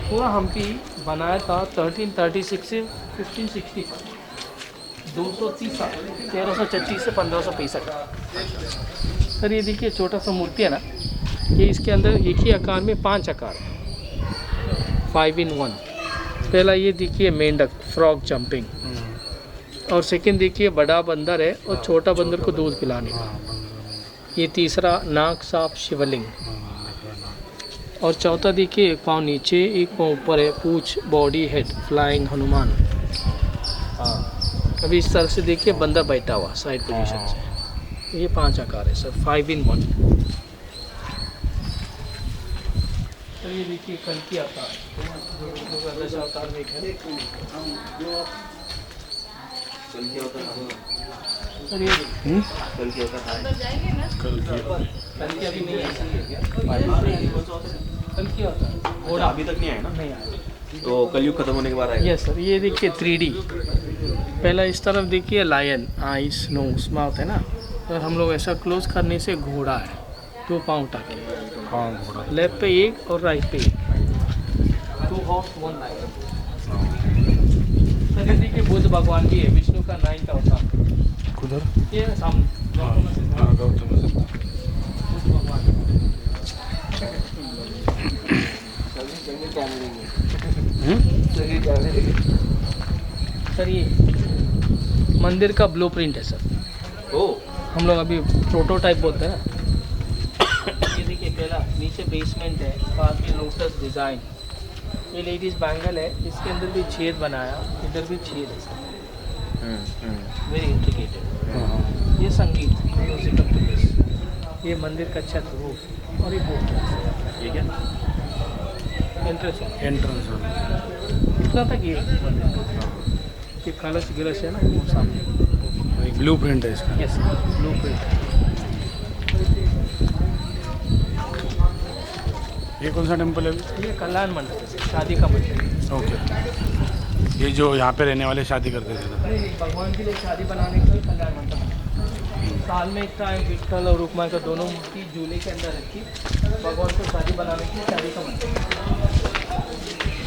पूरा हम्पी बनाया था 1336 से 1560. 230 साल. 1336 से 1565. सर ये देखिए छोटा सा मूर्ति है ना, ये इसके अंदर एक ही आकार में 5 आकार है. 5 in 1. पहला ये देखिए मेंढक फ्रॉग जंपिंग, और सेकंड देखिए बड़ा बंदर है और छोटा बंदर को दूध पिलाने का. ये तीसरा नाग सांप शिवलिंग, और चौथा देखिए एक पाँव नीचे एक पाँव ऊपर है, पूछ बॉडी हेड फ्लाइंग हनुमान. अभी इस तरह से देखिए बंदर बैठा हुआ साइड पोजीशन से. ये 5 आकार है सर. 5 in 1. सर ये देखिए कल की अवतार, दश अवतार में एक है सर. ये कल क्या होता है? कल की अभी नहीं है. कल क्या होता है अच्छा, अभी तक नहीं आया ना? नहीं आया। तो कलयुग खत्म होने के बाद आएगा। यस सर, ये देखिए 3D। पहला इस तरफ देखिए लायन, आइस, नोज, माउथ है ना। और हम लोग ऐसा क्लोज करने से घोड़ा है, 2 पाँव टाके, हाँ घोड़ा। लेफ्ट पे एक और राइट पे एक, 2 हॉर्स 1 लायन। सर ये देखिए बुद्ध भगवान भी है, विष्णु का 9th अवतार। कुधर? ये सामने हाँ गौतम बुद्ध। बुद्ध भगवान। सर ये मंदिर का ब्लूप्रिंट है सर। ओ हम लोग अभी प्रोटोटाइप बोलते हैं ना। ये देखिए पहला नीचे बेसमेंट है, बाद में लोटस डिज़ाइन। ये लेडीज बैंगल है, इसके अंदर भी छेद बनाया, इधर भी छेद है सर, वेरी इंट्रिकेटेड। ये संगीत, म्यूजिकल टूल्स। ये मंदिर का छत, रूफ, और ये बोर्ड। ये क्या? Entrance entrance. इतना तक ये मंदिर का। ये कलश गिलश है ना वो सामने। एक ब्लू प्रिंट है इसका। Yes blueprint. ये कौन सा टेम्पल है अभी? ये कल्याण मंडप है, शादी का मंडप। ओके। ये जो यहाँ पे रहने वाले शादी करते थे ना? नहीं, भगवान के लिए शादी बनाने के लिए कल्याण मंडप। साल में एक टाइम विठल और रुक्माई का दोनों मूर्ति झूले के अंदर रखी, भगवान को शादी बनाने के लिए शादी का मंडप।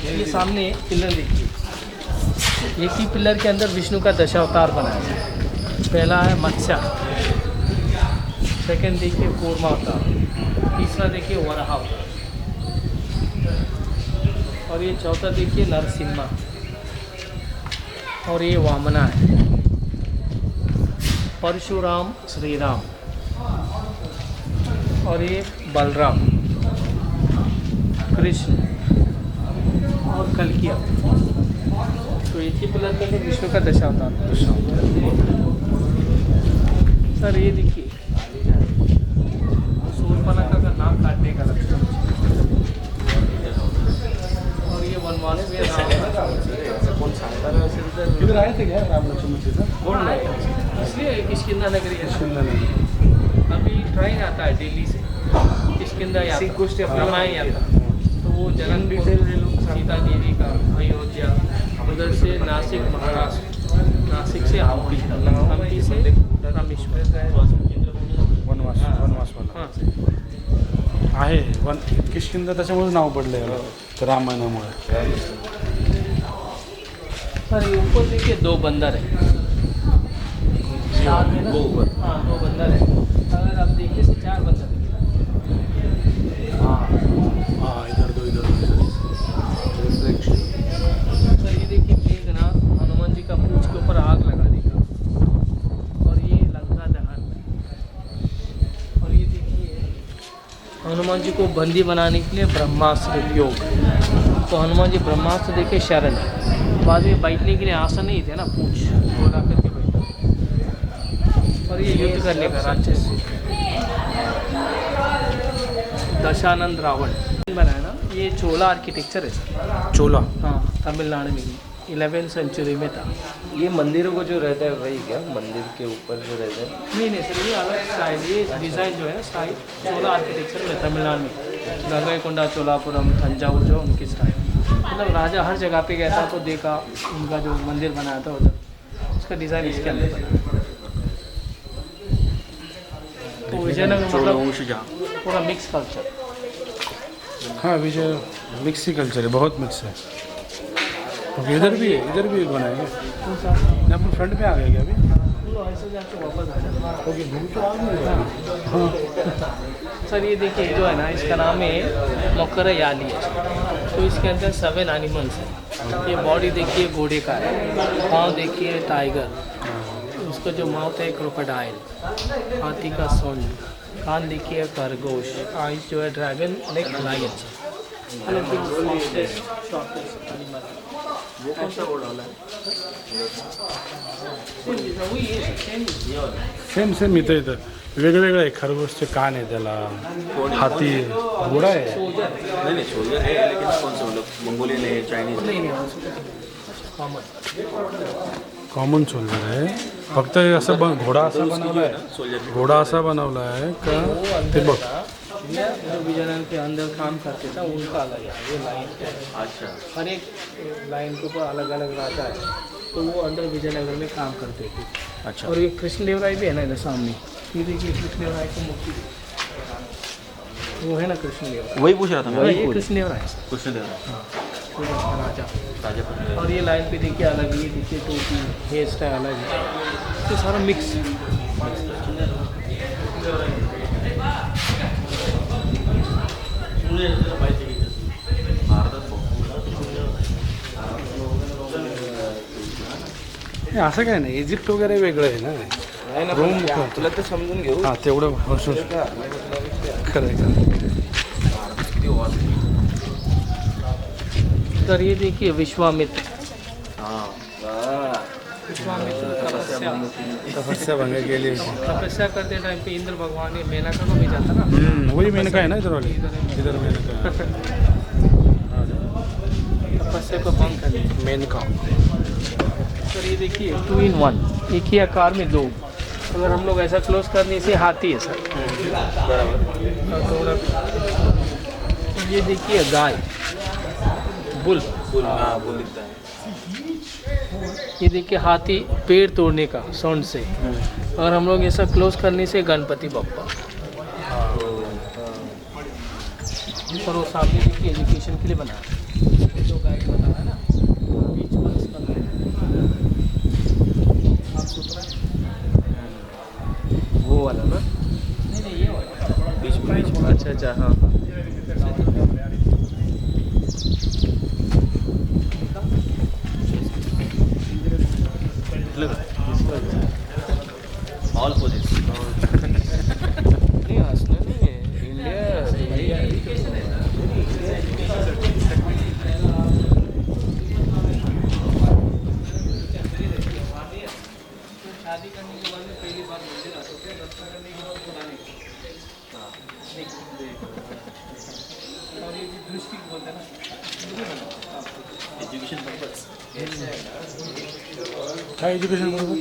ये सामने पिलर देखिए, एक ही पिलर के अंदर विष्णु का दशावतार बनाया है। पहला है मत्स्य, सेकंड देखिए कूर्मा अवतार, तीसरा देखिए वराह अवतार, और ये चौथा देखिए नरसिम्हा, और ये वामना है। परशुराम, श्री राम, और ये बलराम, कृष्ण और कल्कि अवतार। तो एक ही पिलर के अंदर विष्णु का दशावतार। सर ये देखिए सूर्पनखा का नाम काटने का लक्षण, और ये वनवास में इधर आए थे क्या राम लक्ष्मण सीता? इसलिए किष्किंधा नगरी है। अभी ट्रेन आता है दिल्ली से किष्किंधा यात्रा, रामायण यात्रा। तो वो जनकपुर, सीता देवी का अयोध्या, उधर से नासिक महाराष्ट्र, नासिक से हम्पी, हम्पी से रामेश्वर। वनवास वनवास वाला हाँ आहे वन किष्किंधा त्याच्यामुळे नाव पडलं याला तर रामायणामुळे. सर ये ऊपर देखिए 2 बंदर है, साथ में ना 2 बंदर है। अगर आप देखिए तो 4 बंदर है। हाँ इधर दो रिफ्लेक्शन. सर ये देखिए मेघनाथ हनुमान जी का पूंछ के ऊपर आग लगा देगा, और ये लंका दहन। और ये देखिए हनुमान जी को बंदी बनाने के लिए ब्रह्मास्त्र योग। तो हनुमान जी ब्रह्मास्त्र देके शरण है, बाद में बैठने के लिए आसन नहीं थे ना, पूंछ बोला करके बैठा, और ये युद्ध करने का राक्षस दशानंद रावण बनाया ना। ये चोला आर्किटेक्चर है सर। चोला. हाँ तमिलनाडु में 11वीं सेंचुरी में था। ये मंदिरों को जो रहता है वही क्या, मंदिर के ऊपर जो रहता है? नहीं सर, ये अलग स्टाइल, ये डिज़ाइन जो है ना स्टाइल चोला आर्किटेक्चर में तमिलनाडु में, गंगईकोंडा, चोलापुरम, तंजावुर जो उनकी स्टाइल। मतलब राजा हर जगह पे गया था तो देखा उनका जो मंदिर बनाया था उधर, उसका डिज़ाइन इसके अंदर बना। तो विजयनगर मतलब पूरा मिक्स कल्चर। हाँ विजय मिक्स ही कल्चर है, बहुत मिक्स है. ओके इधर भी है, इधर भी एक बनाएंगे. कौन सा? मैं अपने फ्रंट पे आ गया क्या अभी? तो ऐसे जाके वापस आ जाना। ओके घूम तो आ गए. सर ये देखिए जो है ना, इसका नाम है मोकरयाली है। तो इसके अंदर 7 एनिमल्स हैं। ये बॉडी देखिए घोड़े का है, पाँव देखिए टाइगर, उसका जो माउथ है क्रोकोडाइल, हाथी का सूंड, कान देखिए खरगोश, आइज जो है ड्रैगन, नेक लायन। वो कौन सा बोर्ड वाला है? सेम इथं इथं वेगवेगळं आहे. खरगोशचे कान आहे त्याला, हाती आहे, घोडा आहे. नहीं सोल्जर है, लेकिन कौन सा मतलब मंगोलियन है, चाइनीज है? नहीं कॉमन कॉमन सोल्जर आहे. फक्त हे असं घोडा असा बनवला आहे, सोल्जर घोडा असा बनवला आहे का ते बघ ये जो विजयनगर के अंदर काम करते था उनका अलग है, ये लाइन है। अच्छा हर एक लाइन के ऊपर अलग अलग राजा है, तो वो अंदर विजयनगर में काम करते थे। अच्छा और ये कृष्णदेवराय भी है ना इधर सामने, ये देखिए कृष्णदेवराय की मूर्ति, वो है ना कृष्णदेवराय, वही पूछ रहा था मैं। ये कृष्णदेवराय कृष्णदेवराय राजा। राजा पर और ये लाइन पे देखिए अलग, ये देखिए टोपी हेयर स्टाइल अलग है, ये सारा मिक्स। असं काय नाही, इजिप्त वगैरे वेगळं आहे ना, रोम तुला तर समजून घेऊ. हां तेवढं वर्षं खरं आहे खरं. तर ये देखिए विश्वामित्र, हाँ विश्वामित्र तपस्या भंग केली होती. तपस्या करते टाइम पे इंद्र भगवान ने मेनका को भेजा था ना, वही मेनका है ना इधर वाली, इधर मेनका तपस्या को भंग करने। मेनका. सर ये देखिए 2 in 1, एक ही आकार में दो, अगर हम लोग ऐसा क्लोज करने से हाथी है सर। और थोड़ा ये देखिए गाय, बुल, हाँ बोल दिखता है. ये देखिए हाथी पेड़ तोड़ने का साउंड से, और हम लोग ऐसा क्लोज करने से गणपति बप्पा। और वो सामने देखिए एजुकेशन के लिए बना है, जो गाइड बता रहा है ना, बीच में इसका आप सुथरा वो वाला ना, नहीं ये वाला बीच में अच्छा अच्छा हाँ हाँ। All for this. नहीं हंसना नहीं है, इंडिया एजुकेशन है। शादी करने के बाद में पहली बार मंदिर आते थे, दर्शन करने के बाद पुराने और ये दृष्टि बोलते हैं ना, एज्युकेशन पर्पज. काय एज्युकेशन बरोबर.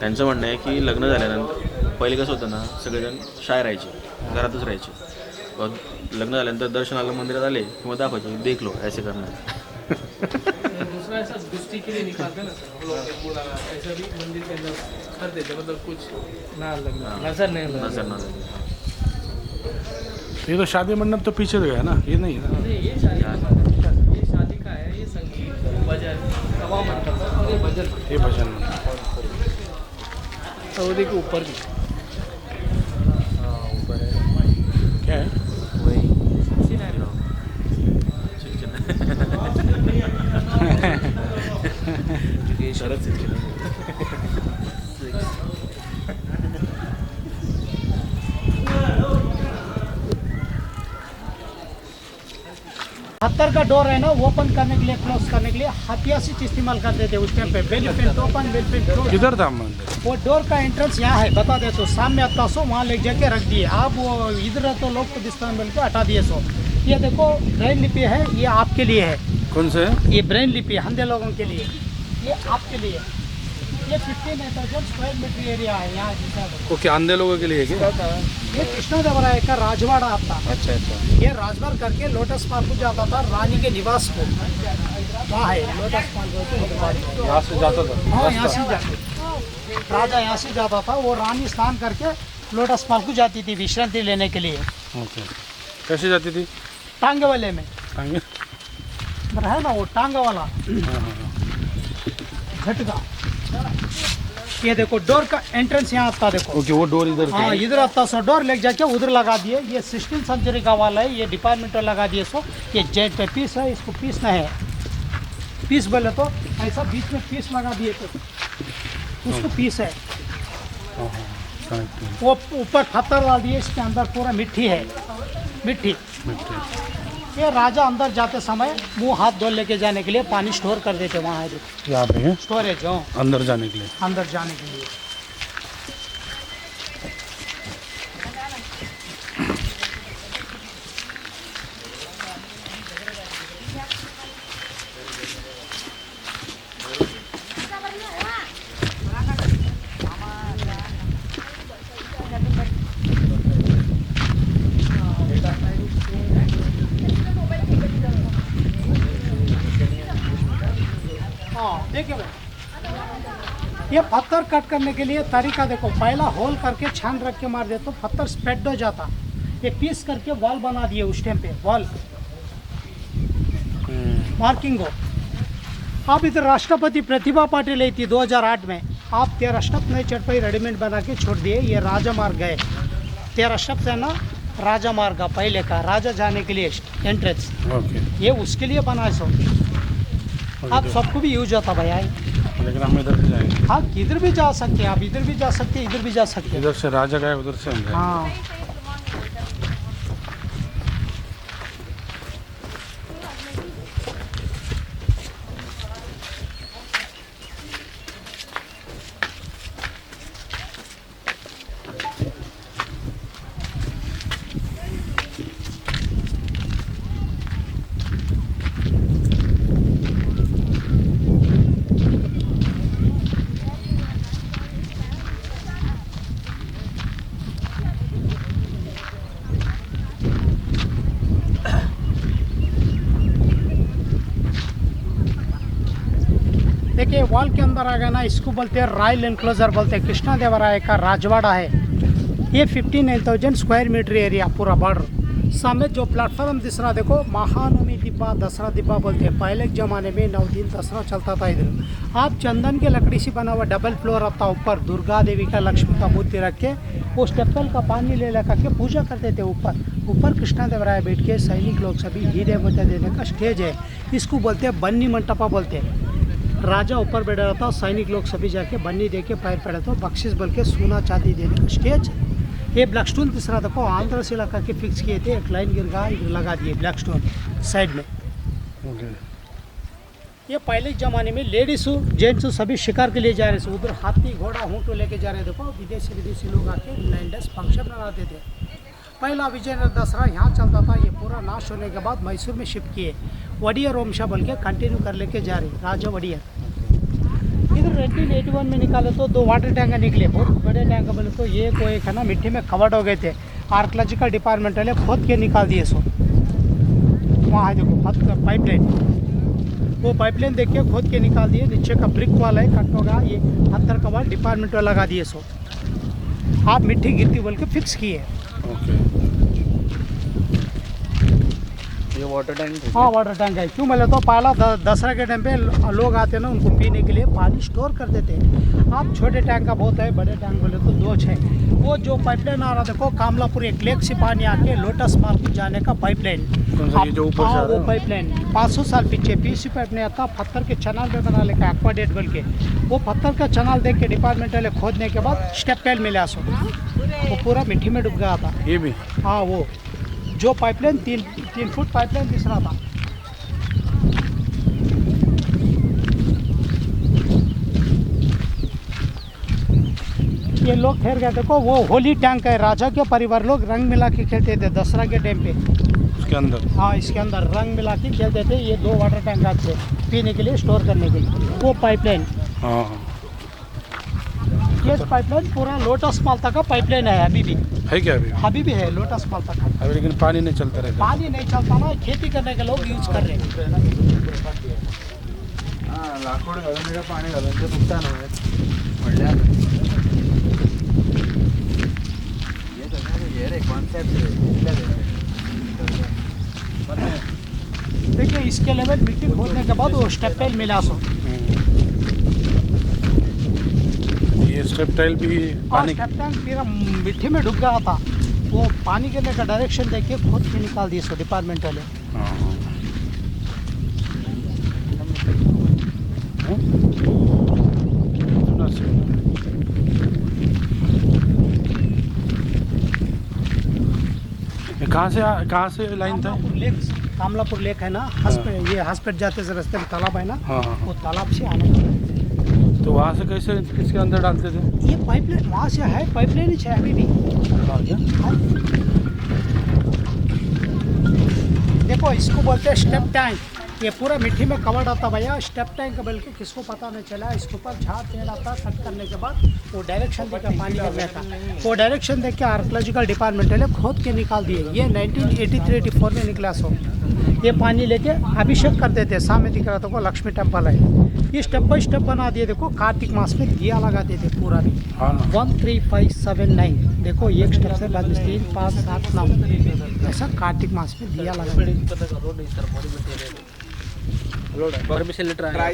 त्यांचं म्हणणं आहे की लग्न झाल्यानंतर पहिले कसं होतं ना, सगळेजण शाळेत राहायचे, घरातच राहायचे. पण लग्न झाल्यानंतर दर्शनाला मंदिरात आले किंवा दाखवायचे, देख लो ऐसे करणार. दूसरा ऐसा दृष्टि के लिए निकालते ना सर, वो लोग ऐसा भी मंदिर के अंदर कर देते, मतलब कुछ ना लगना, नजर नहीं लगना। नजर ना लगे. ये तो शादी मंडप तो पीछे गया ना, ये नहीं है ना. नहीं, ये शादी का मंडप, ये शादी का है, ये संगीत भजन सभा मंडप है, और ये भजन ये भजन मंडप. और वो देखिए ऊपर भी क्या है. वही शरद शिक्षण. हत्तर का डोर है ना, वो ओपन करने के लिए, क्लोज करने के लिए हथिया स्विच इस्तेमाल करते थे उस टाइम पे. Bell pin open, bell pin close. किधर था मंदिर. वो डोर का एंट्रेंस यहाँ है, बता दे तो सामने आता सो वहाँ ले जाके रख दिए. आप वो इधर तो लोग को दिस्तान मिल के हटा दिए सो. ये देखो ब्रेन लिपि है, ये आपके लिए है. कौन से है. ये ब्रेन लिपि है अंधे लोगों के लिए, ये आपके लिए. ये 15 स्क्वायर मीटर एरिया है यहाँ जिसका. ओके, अंधे लोगों के लिए क्या. ये कृष्णदेवराय का राजवाड़ा आता. अच्छा अच्छा. ये राजभर करके लोटस पाल को जाता था, रानी के निवास को. वहाँ है लोटस पाल को. यहाँ से जाता था. हाँ यहाँ से जाते, राजा यहाँ से जाता था. वो रानी स्नान करके लोटस पाल को जाती थी विश्रांति लेने के लिए, ओके. कैसे जाती थी. टांगे वाले में. टांगे. है ना वो टांगा वाला हाँ हाँ. झटका. ये देखो डोर का एंट्रेंस यहाँ आता, देखो. ओके, वो डोर इधर हाँ इधर आता सो डोर ले जाके उधर लगा दिए. ये 16th सेंचुरी का वाला है, ये डिपार्टमेंटल लगा दिए सो. ये जेट पे पीस है, इसको पीसना है. पीस बोले तो ऐसा बीच में पीस लगा दिए तो उसको पीस है. वो ऊपर पत्थर डाल दिए, इसके अंदर पूरा मिट्टी है, मिट्टी. ये राजा अंदर जाते समय मुंह हाथ धो लेके जाने के लिए पानी स्टोर कर देते वहाँ है. यहाँ पे है स्टोरेज हो अंदर जाने के लिए. अंदर जाने के लिए. देखिए भाई, ये पत्थर कट करने के लिए तरीका देखो, पहला होल करके छान रख के मार दे तो पत्थर स्प्रेड हो जाता। ये पीस करके वॉल बना दिए उस टाइम पे, वॉल मार्किंग हो। अब इधर राष्ट्रपति प्रतिभा पाटिल आई थी 2008 में, आप 13 स्टेप नहीं चढ़ पाई, रेडीमेड बना के छोड़ दिए। ये राजा मार्ग गए 13 स्टेप है ना, राजा मार्ग का पहले का, राजा जाने के लिए एंट्रेंस, ओके। ये उसके लिए बनाए सो। आप सबको भी यूज होता भैया। लेकिन हम इधर से जाएंगे, हाँ किधर भी जा सकते हैं आप, इधर भी जा सकते हैं, इधर भी जा सकते हैं। इधर से राजा गए, उधर से हम जाएंगे। हाँ देखिए वॉल के अंदर आ गया ना, इसको बोलते हैं रॉयल एनक्लोजर बोलते हैं, कृष्णा देवराय का राजवाड़ा है। ये 59,000 स्क्वायर मीटर एरिया पूरा बॉर्डर। सामने जो प्लेटफॉर्म दिख रहा देखो, महानवमी डिब्बा, दसरा डिब्बा बोलते हैं। पहले के ज़माने में 9 दिन दसरा चलता था इधर। आप चंदन के लकड़ी से बना हुआ डबल फ्लोर रहता, ऊपर दुर्गा देवी का, लक्ष्मी का मूर्ति रख के वो स्टेपल का पानी ले लगा के पूजा करते थे। ऊपर कृष्णा देवराय बैठ के सैनिक लोग सभी हीरे मोती देने का स्टेज है, इसको बोलते हैं बन्नी मंटपा बोलते हैं। राजा ऊपर बैठा रहता, सैनिक लोग सभी जाके बन्नी दे के पैर पड़े तो बख्शिश बोल के सोना चांदी देने का स्टेज। ये ब्लैक स्टोन तीसरा देखो आंध्र से लगा के फिक्स किए थे, एक लाइन गिर गया, इधर लगा दिए ब्लैक स्टोन साइड में। ये पहले ज़माने में लेडीज जेंट्स सभी शिकार के लिए जा रहे थे, उधर हाथी घोड़ा ऊँट लेके जा रहे। देखो विदेशी लोग आके लैंडर्स फंक्शन मनाते थे। पहला विजयनगर दसरा यहाँ चलता था, ये पूरा नाश होने के बाद मैसूर में शिफ्ट किए। वडियर वंशा बोल के कंटिन्यू कर लेके जा रही, राजा वडियर। इधर 1981 में निकाले तो 2 वाटर टैंकर निकले, बहुत बड़े टैंकर बोले तो ये कोई एक है ना मिट्टी में कवर्ड हो गए थे। आर्कोलॉजिकल डिपार्टमेंट वाले खोद के निकाल दिए सो। वहाँ है देखो पाइपलाइन, वो पाइपलाइन देख के खोद के निकाल दिए। नीचे का ब्रिक वाला है कट होगा, ये पत्थर का वाल डिपार्टमेंट वाला लगा दिए सो। आप मिट्टी गिरती बोल के फिक्स किए। ये वाटर टैंक है? हाँ वाटर टैंक है। क्यों बोले तो पहला दसरा के टाइम पे लोग आते हैं ना, उनको पीने के लिए पानी स्टोर कर देते हैं। आप छोटे टैंक का बहुत है, बड़े टैंक बोले तो 2 है। वो जो पाइपलाइन आ रहा देखो, कामलापुर एक लेक से पानी आके लोटस मार्केट जाने का पाइपलाइन, जो ऊपर से आ रहा वो पाइपलाइन 500 साल पीछे पीसी पाइप नहीं आता, पत्थर के चनाल में बना लेकर एक्वाडेट बोल के, वो पत्थर का चनाल देख के डिपार्टमेंट वाले खोदने के बाद स्टेप पेल मिला सो, वो पूरा मिट्टी में डूब गया था। ये भी हाँ वो जो पाइपलाइन 3 फुट पाइपलाइन दिख रहा था। ये लोग ठहर गए देखो, वो होली टैंक है, राजा के परिवार लोग रंग मिला के खेलते थे दसरा के टाइम पे उसके अंदर। हाँ इसके अंदर रंग मिला के खेलते थे। ये 2 वाटर टैंक आते पीने के लिए, स्टोर करने के लिए, वो पाइपलाइन। हाँ ये पाइपलाइन पूरा लोटस माल्टा का पाइपलाइन है, अभी भी है क्या? अभी भी है लोटस माल्टा का। अभी लेकिन पानी नहीं चलता रहता। पानी नहीं चलता ना, खेती करने के लोग यूज कर रहे हैं। लाकूड घालून तिला पाणी घालून ते फुगता नव्हे म्हणल्या हे सगळं हे रे कॉन्सेप्ट देखिए इसके लेवल मिट्टी खोदने के बाद वो स्टेपल मिला सो। ये स्टेप टाइल भी पानी स्टेप टैंक पूरा मिट्टी में डूब गया था, वो पानी गिरने का डायरेक्शन देख के खोद के निकाल दिए सो डिपार्टमेंट वाले। कहाँ से लाइन था? कामलापुर लेक है ना, ये हॉस्पिटल जाते से रास्ते में तालाब है ना, हाँ वो तालाब से आना पड़ता है। तो वहाँ से कैसे किसके अंदर डालते थे? ये पाइपलाइन वहाँ से है, पाइपलाइन ही है अभी भी। देखो इसको बोलते हैं स्टेप टैंक। ये पूरा मिट्टी में कवर्ड आता भैया, स्टेप टैंक बल्कि किसको पता नहीं चला। इसके ऊपर झाड़ पेड़ आता, कट करने के बाद वो डायरेक्शन देकर पानी गिरने का, वो डायरेक्शन देख के आर्कोलॉजिकल डिपार्टमेंट ने खोद के निकाल दिए। ये 1983-84 में निकला सो। ये पानी लेके अभिषेक करते थे। सामने दिख रहा था को लक्ष्मी टेम्पल है। ये स्टेप बाई स्टेप बना दिए। देखो कार्तिक मास में दिया लगाते थे पूरा भी। 13579 देखो, एक स्टेप से बाद 3 5 7 9 ऐसा कार्तिक मास में दिया लगाते थे। परमिशन लेटर आया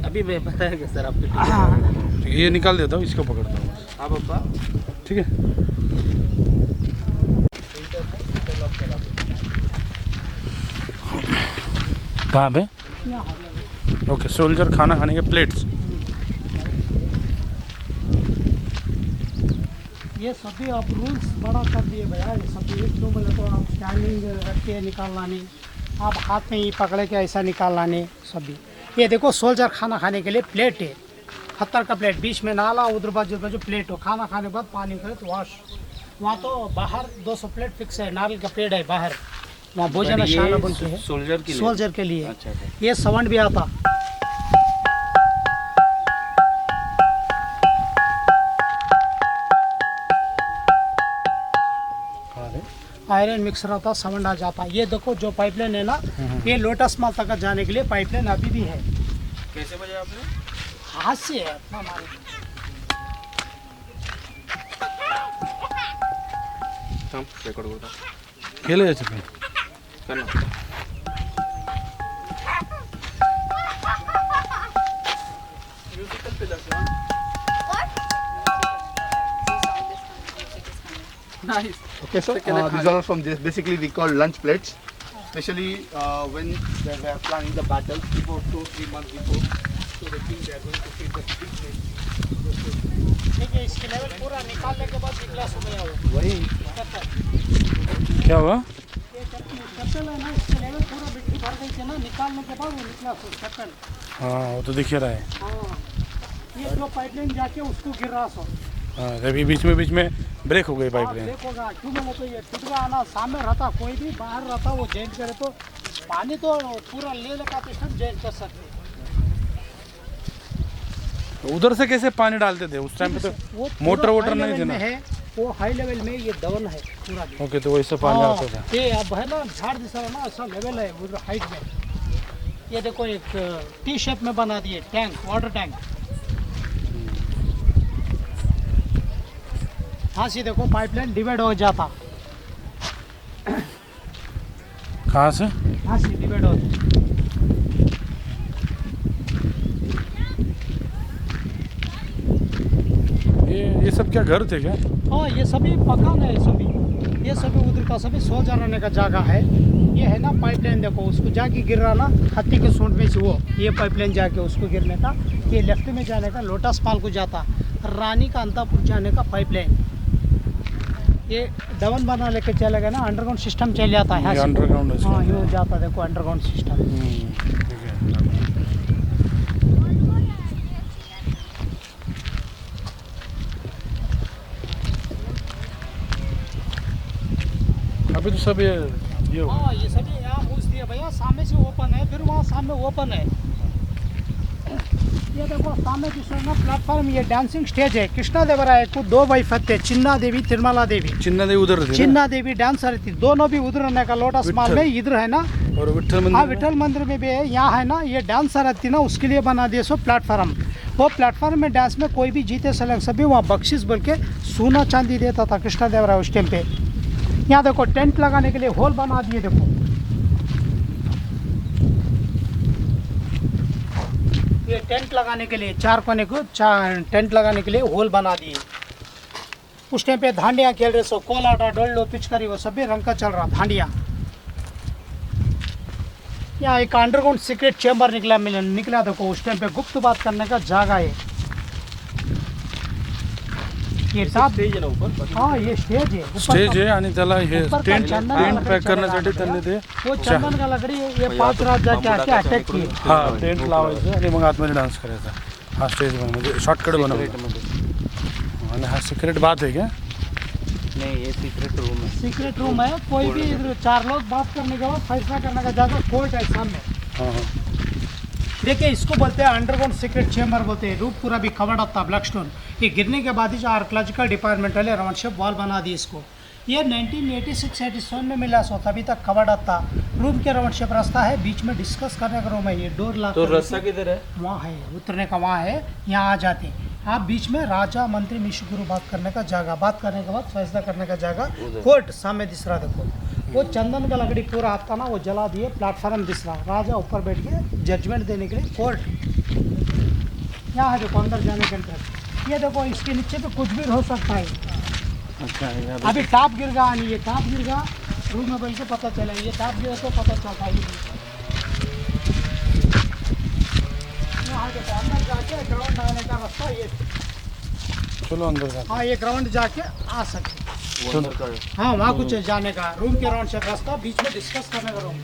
अभी मैं बताएगा सर आपके। ये निकाल देता हूँ, इसको पकड़ता हूँ। हाँ पापा, ठीक है। कहाँ पे? ओके, सोल्जर खाना खाने के प्लेट्स। ये सभी आप रूल्स बड़ा कर दिए भैया। ये सभी एक दो बोले तो आप स्टैंडिंग रख के निकालना नहीं, आप हाथ में ही पकड़े के ऐसा निकालना नहीं सभी। ये देखो सोल्जर खाना खाने के लिए प्लेट है, 70 का प्लेट, बीच में नाला, उधर बाजू बाजू प्लेट हो। खाना खाने के बाद पानी करे तो वॉश। वहाँ तो बाहर 200 प्लेट फिक्स है, नारियल का पेड़ है बाहर, वहाँ भोजनशाला बनती है सोल्जर के लिए। ये साउंड भी आता। आयरन मिक्सर होता, साउंड आ जाता। ये देखो जो पाइपलाइन है ना, ये लोटस माल तक जाने के लिए पाइपलाइन अभी भी है। कैसे बजे आपने? हाथ से है अपना हमारे। रेकॉर्ड करता खेले जाते थे करना। Nice. Okay, so these are from this. Basically, we call lunch plates. Especially when they were planning the battle before 2-3 months before, so they think they are going to feed the big plates. देखिए इसके level पूरा निकालने के बाद निकला सुबह वो। वही क्या हुआ? ये चप्पल है ना, इसके लेवल पूरा मिट्टी भर गई थी ना, निकालने के बाद वो निकला चप्पल। हाँ, वो तो दिख ही रहा है। हाँ, ये जो पाइपलाइन जाके उसको गिर रहा सो। हाँ, अभी बीच में ब्रेक हो गई पाइपलाइन। देखोगा क्यों बोले तो ये टुकड़ा आना सामने रहता, कोई भी बाहर रहता वो जॉइंट करे तो पानी तो पूरा ले लेगा तो सब जॉइंट कर सकते। उधर से कैसे पानी डालते थे उस टाइम पे? तो वो मोटर वोटर हाई नहीं लेवल थे ना? में है, वो हाई लेवल में ये डाउन है पूरा। ओके, तो वैसे पानी हाँ, आता था। ये अब है ना झाड़ दिशा ना, ऐसा लेवल है उधर हाइट में। ये देखो एक टी शेप में बना दिए टैंक, वाटर टैंक। हाँ सी देखो पाइपलाइन डिवाइड हो जाता। कहाँ से? हाँ सी डिवाइड हो जाता। ये सब क्या घर थे क्या? हाँ, ये सभी मकान है सभी। ये सभी उधर का सभी सो जा रहने का जगह है। ये है ना पाइपलाइन, देखो उसको जाके गिर रहा ना हाथी के सूंड में से, वो ये पाइपलाइन जाके उसको गिरने का। ये लेफ्ट में जाने का लोटस पाल को जाता, रानी का अंतापुर जाने का पाइपलाइन। ये डवन बना लेके चलेगा ना, अंडरग्राउंड सिस्टम चल जाता है यहाँ ये से। अंडरग्राउंड है इसका। हाँ, ये जाता देखो अंडरग्राउंड सिस्टम। ठीक है। अभी तो सब ये हो हाँ, ये सभी यहाँ मूछ दिए भैया, सामने से ओपन है, फिर वहाँ सामने ओपन है। ये देखो सामने दूसरा ना प्लेटफॉर्म, ये डांसिंग स्टेज है। कृष्णा देवराय को 2 वाइफ थे, चिन्ना देवी, तिरुमला देवी। चिन्ना देवी उधर थी। चिन्ना देवी डांसर थी, दोनों भी उधर रहने का लोटस माल में इधर है ना। और विठल मंदिर। हाँ, विठल मंदिर में भी है, यहाँ है ना। ये डांसर रहती ना, उसके लिए बना दिए सो प्लेटफॉर्म। वो प्लेटफॉर्म में डांस में कोई भी जीते सलग सभी वहाँ बख्शिश बोल के सोना चांदी देता था कृष्णा देवराय उस टाइम पे। यहाँ देखो टेंट लगाने के लिए होल बना दिए। देखो ये टेंट लगाने के लिए 4 कोने को टेंट लगाने के लिए होल बना दिए। उस टाइम पे धांडिया खेल रहे सो, कोलाटा, डोल्लो, पिचकारी, वो सभी रंग का चल रहा धांडिया। यहाँ एक अंडरग्राउंड सीक्रेट चैम्बर निकला देखो उस टाइम पे, गुप्त बात करने का जगह है। ये स्टेज है ना ऊपर? हाँ, ये स्टेज है। स्टेज है आणि त्याला हे ऊपर का टेंट चंदन टेंट लकड़ी पॅक चलेगा। करण्यासाठी त्यांनी ते वो चंदन का लकड़ी है, ये 5 रात जाके आके अटैक किए। हा टेंट लावायचं आणि मग आतमध्ये डान्स करायचा। हा स्टेज बनव म्हणजे शॉर्टकट बनव आणि हा सिक्रेट बात आहे क्या? नहीं ये सीक्रेट रूम है। सीक्रेट रूम है, कोई भी इधर 4 लोग बात करने के बाद फैसला करने का जाएगा, कोर्ट है सामने। हाँ हाँ। देखिए इसको बोलते हैं अंडरग्राउंड सीक्रेट चेंबर बोलते हैं। रूफ पूरा भी कवर्ड अप था ब्लैक स्टोन। ये गिरने के बाद ही जो आर्कोलॉजिकल डिपार्टमेंट वाले राउंड शेप वॉल बना दी इसको। ये 1986-87 में मिला सो तभी तक कवर्ड अप था। रूम के राउंड शेप रास्ता है, बीच में डिस्कस करने का रूम है। ये डोर लॉक तो रास्ता किधर है? वहाँ है, उतरने का वहाँ है, यहाँ आ जाते हैं आप। बीच में राजा मंत्री मिश्र गुरु बात करने का जगह, बात करने के बाद फैसला करने का जगह। कोर्ट सामने दिख रहा देखो, वो चंदन का लकड़ी पूरा आता ना, वो जला दिए। प्लेटफार्म दिख रहा, राजा ऊपर बैठ के जजमेंट देने के लिए। कोर्ट यहाँ है देखो, अंदर जाने के अंदर। ये देखो इसके नीचे पे कुछ भी हो सकता है। अच्छा अभी टाप गिरगा नहीं, ये टाप गिरगा रूम में बैठ के पता चला। ये टाप गिरा तो पता चलता है। यहाँ देखो अंदर जाके ग्राउंड आने का रास्ता ये। चलो अंदर जाते हाँ ये ग्राउंड जाके आ सकते। हाँ वहाँ कुछ जाने का रूम के राउंड से रास्ता, बीच में डिस्कस करने का रूम।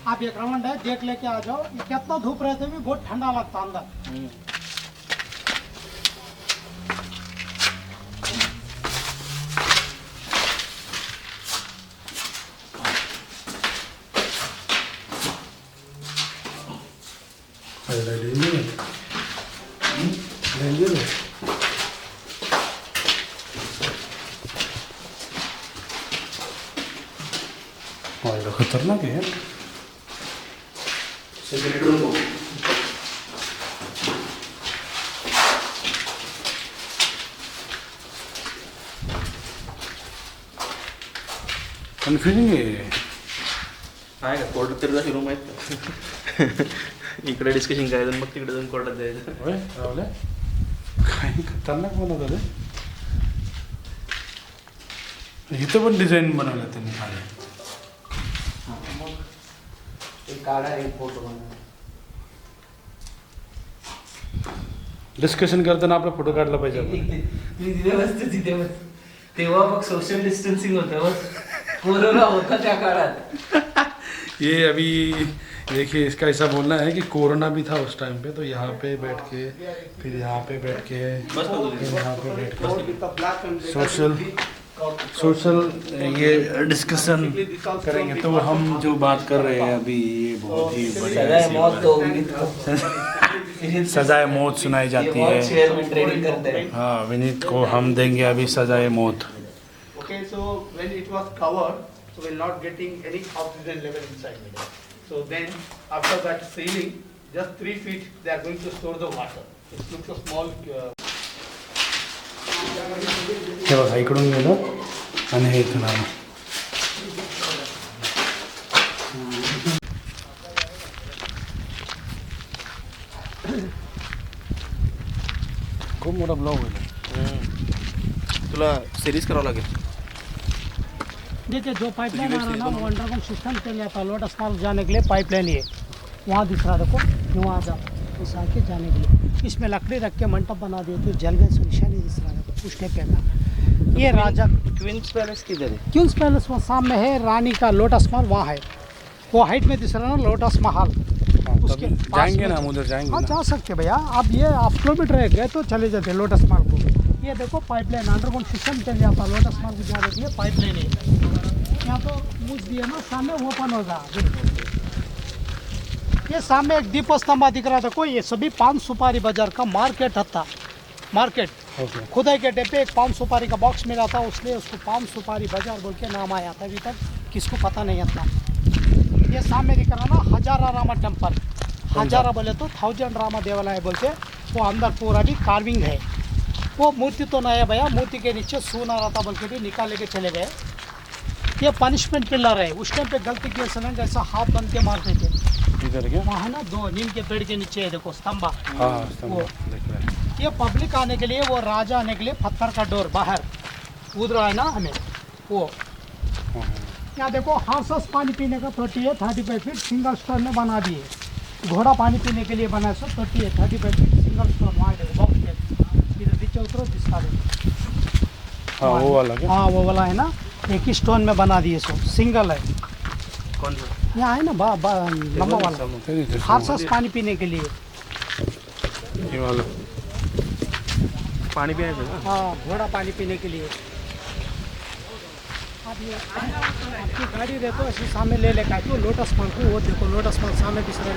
आप ये ग्राउंड है, देख लेके आ जाओ। ये कितना धूप रहते भी बहुत ठंडा लगता अंदर। खतरनाक है यार। कन्फ्युजिंग आहे। आहे का कोर्टात तरी जशी रूम आहेत इकडे डिस्कशन करायचं मग तिकडे जाऊन कोर्टात जायचं. होय रावले काही खतरनाक बनवत होते. इथं पण डिझाईन बनवलं त्यांनी खाली. डिस्कशन करताना आपला फोटो काढला पाहिजे आपण. मी तिथे बसतो तिथे बस. तेव्हा मग सोशल डिस्टन्सिंग होतं बस. कोरोना होता त्या काळात. ये अभी देखिए इसका ऐसा बोलना है कि कोरोना भी था उस टाइम पे, तो यहाँ पे बैठ के फिर यहाँ पे बैठ के फिर यहाँ पे बैठ के सोशल ये डिस्कशन करेंगे. तो हम जो बात कर रहे हैं अभी ये बहुत ही बढ़िया सजाए मौत सुनाई जाती है. हाँ विनीत को हम देंगे अभी सजाए मौत. Okay, so when it was covered, so we're not getting any oxygen level inside. So then after that sealing, just 3 feet they are going to store the water. It looks a small. हे बघा इकडून गेलं आणि हे इथून आलं. खूप मोठा blog होईल. तुला सिरीज करावं लागेल. देखिए जो पाइपलाइन आ रहा है ना वो अंडरग्राउंड सिस्टम चल जाता है. लोटस पार्क जाने के लिए पाइपलाइन ये वहाँ दिख रहा देखो, वहाँ जा इस आके जाने के लिए इसमें लकड़ी रख के मंडप बना दिए. तो जल गए निशानी दिख रहा है उस टाइप का. ये राजा क्वींस पैलेस किधर है? क्यूंस पैलेस वो सामने है. रानी का लोटस महल वहाँ है, वो हाइट में दिख रहा है ना लोटस महल. उसके जाएंगे ना हम उधर जाएंगे. हाँ जा सकते भैया. अब ये हाफ किलोमीटर गए तो चले जाते लोटस महल को. ये देखो पाइपलाइन अंडरग्राउंड सिस्टम चल जाता. लोटस महल को जा रही है पाइपलाइन है. यहाँ तो मुझ दिए ना सामने ओपन होगा. ये सामने एक दीप स्तंभ दिख रहा था कोई. ये सभी पान सुपारी बाजार का मार्केट था. मार्केट खुदाई के डब्बे एक पान सुपारी का बॉक्स मिला था, उसने उसको पान सुपारी बाजार बोल के नाम आया था. अभी तक किसको पता नहीं था. ये सामने दिख रहा ना हजारा रामा टेम्पल. हजारा बोले तो 1000 रामा देवालय बोलते. वो अंदर पूरा भी कार्विंग है. वो मूर्ति तो नहीं है भैया, मूर्ति के नीचे सोना रहता बोल के भी निकाल के चले गए. ये पनिशमेंट पिलर है. उस टाइम पे गलती किया सलन जैसा हाथ बन के मारते थे. इधर क्या? वहाँ ना 2 नीम के पेड़ के नीचे है देखो स्तंभ. हाँ स्तंभ देख रहे हैं. ये पब्लिक आने के लिए, वो राजा आने के लिए पत्थर का डोर बाहर कूद रहा है ना हमें. वो यहाँ देखो हॉर्सेस पानी पीने का 30 है 35 फीट सिंगल स्टोर में बना दिए. घोड़ा पानी पीने के लिए बना है 30 है 35 फीट सिंगल स्टोर. वहाँ देखो बॉक्स पे इधर नीचे उतरो जिसका देखो. हाँ वो वाला क्या? हाँ वो वाला है ना, एक ही स्टोन में बना दिए. सो सिंगल है. कौन सा? यहाँ है ना लंबा वाला हॉर्सेस पानी पीने के लिए. ये वाला पाणी पिण्याचं का? हाँ घोड़ा पानी पीने के लिए. अब ये आपकी गाड़ी रहतो ऐसे सामने ले लेकर तो लोटस फॉल को वो देखो लोटस फॉल सामने बिसरा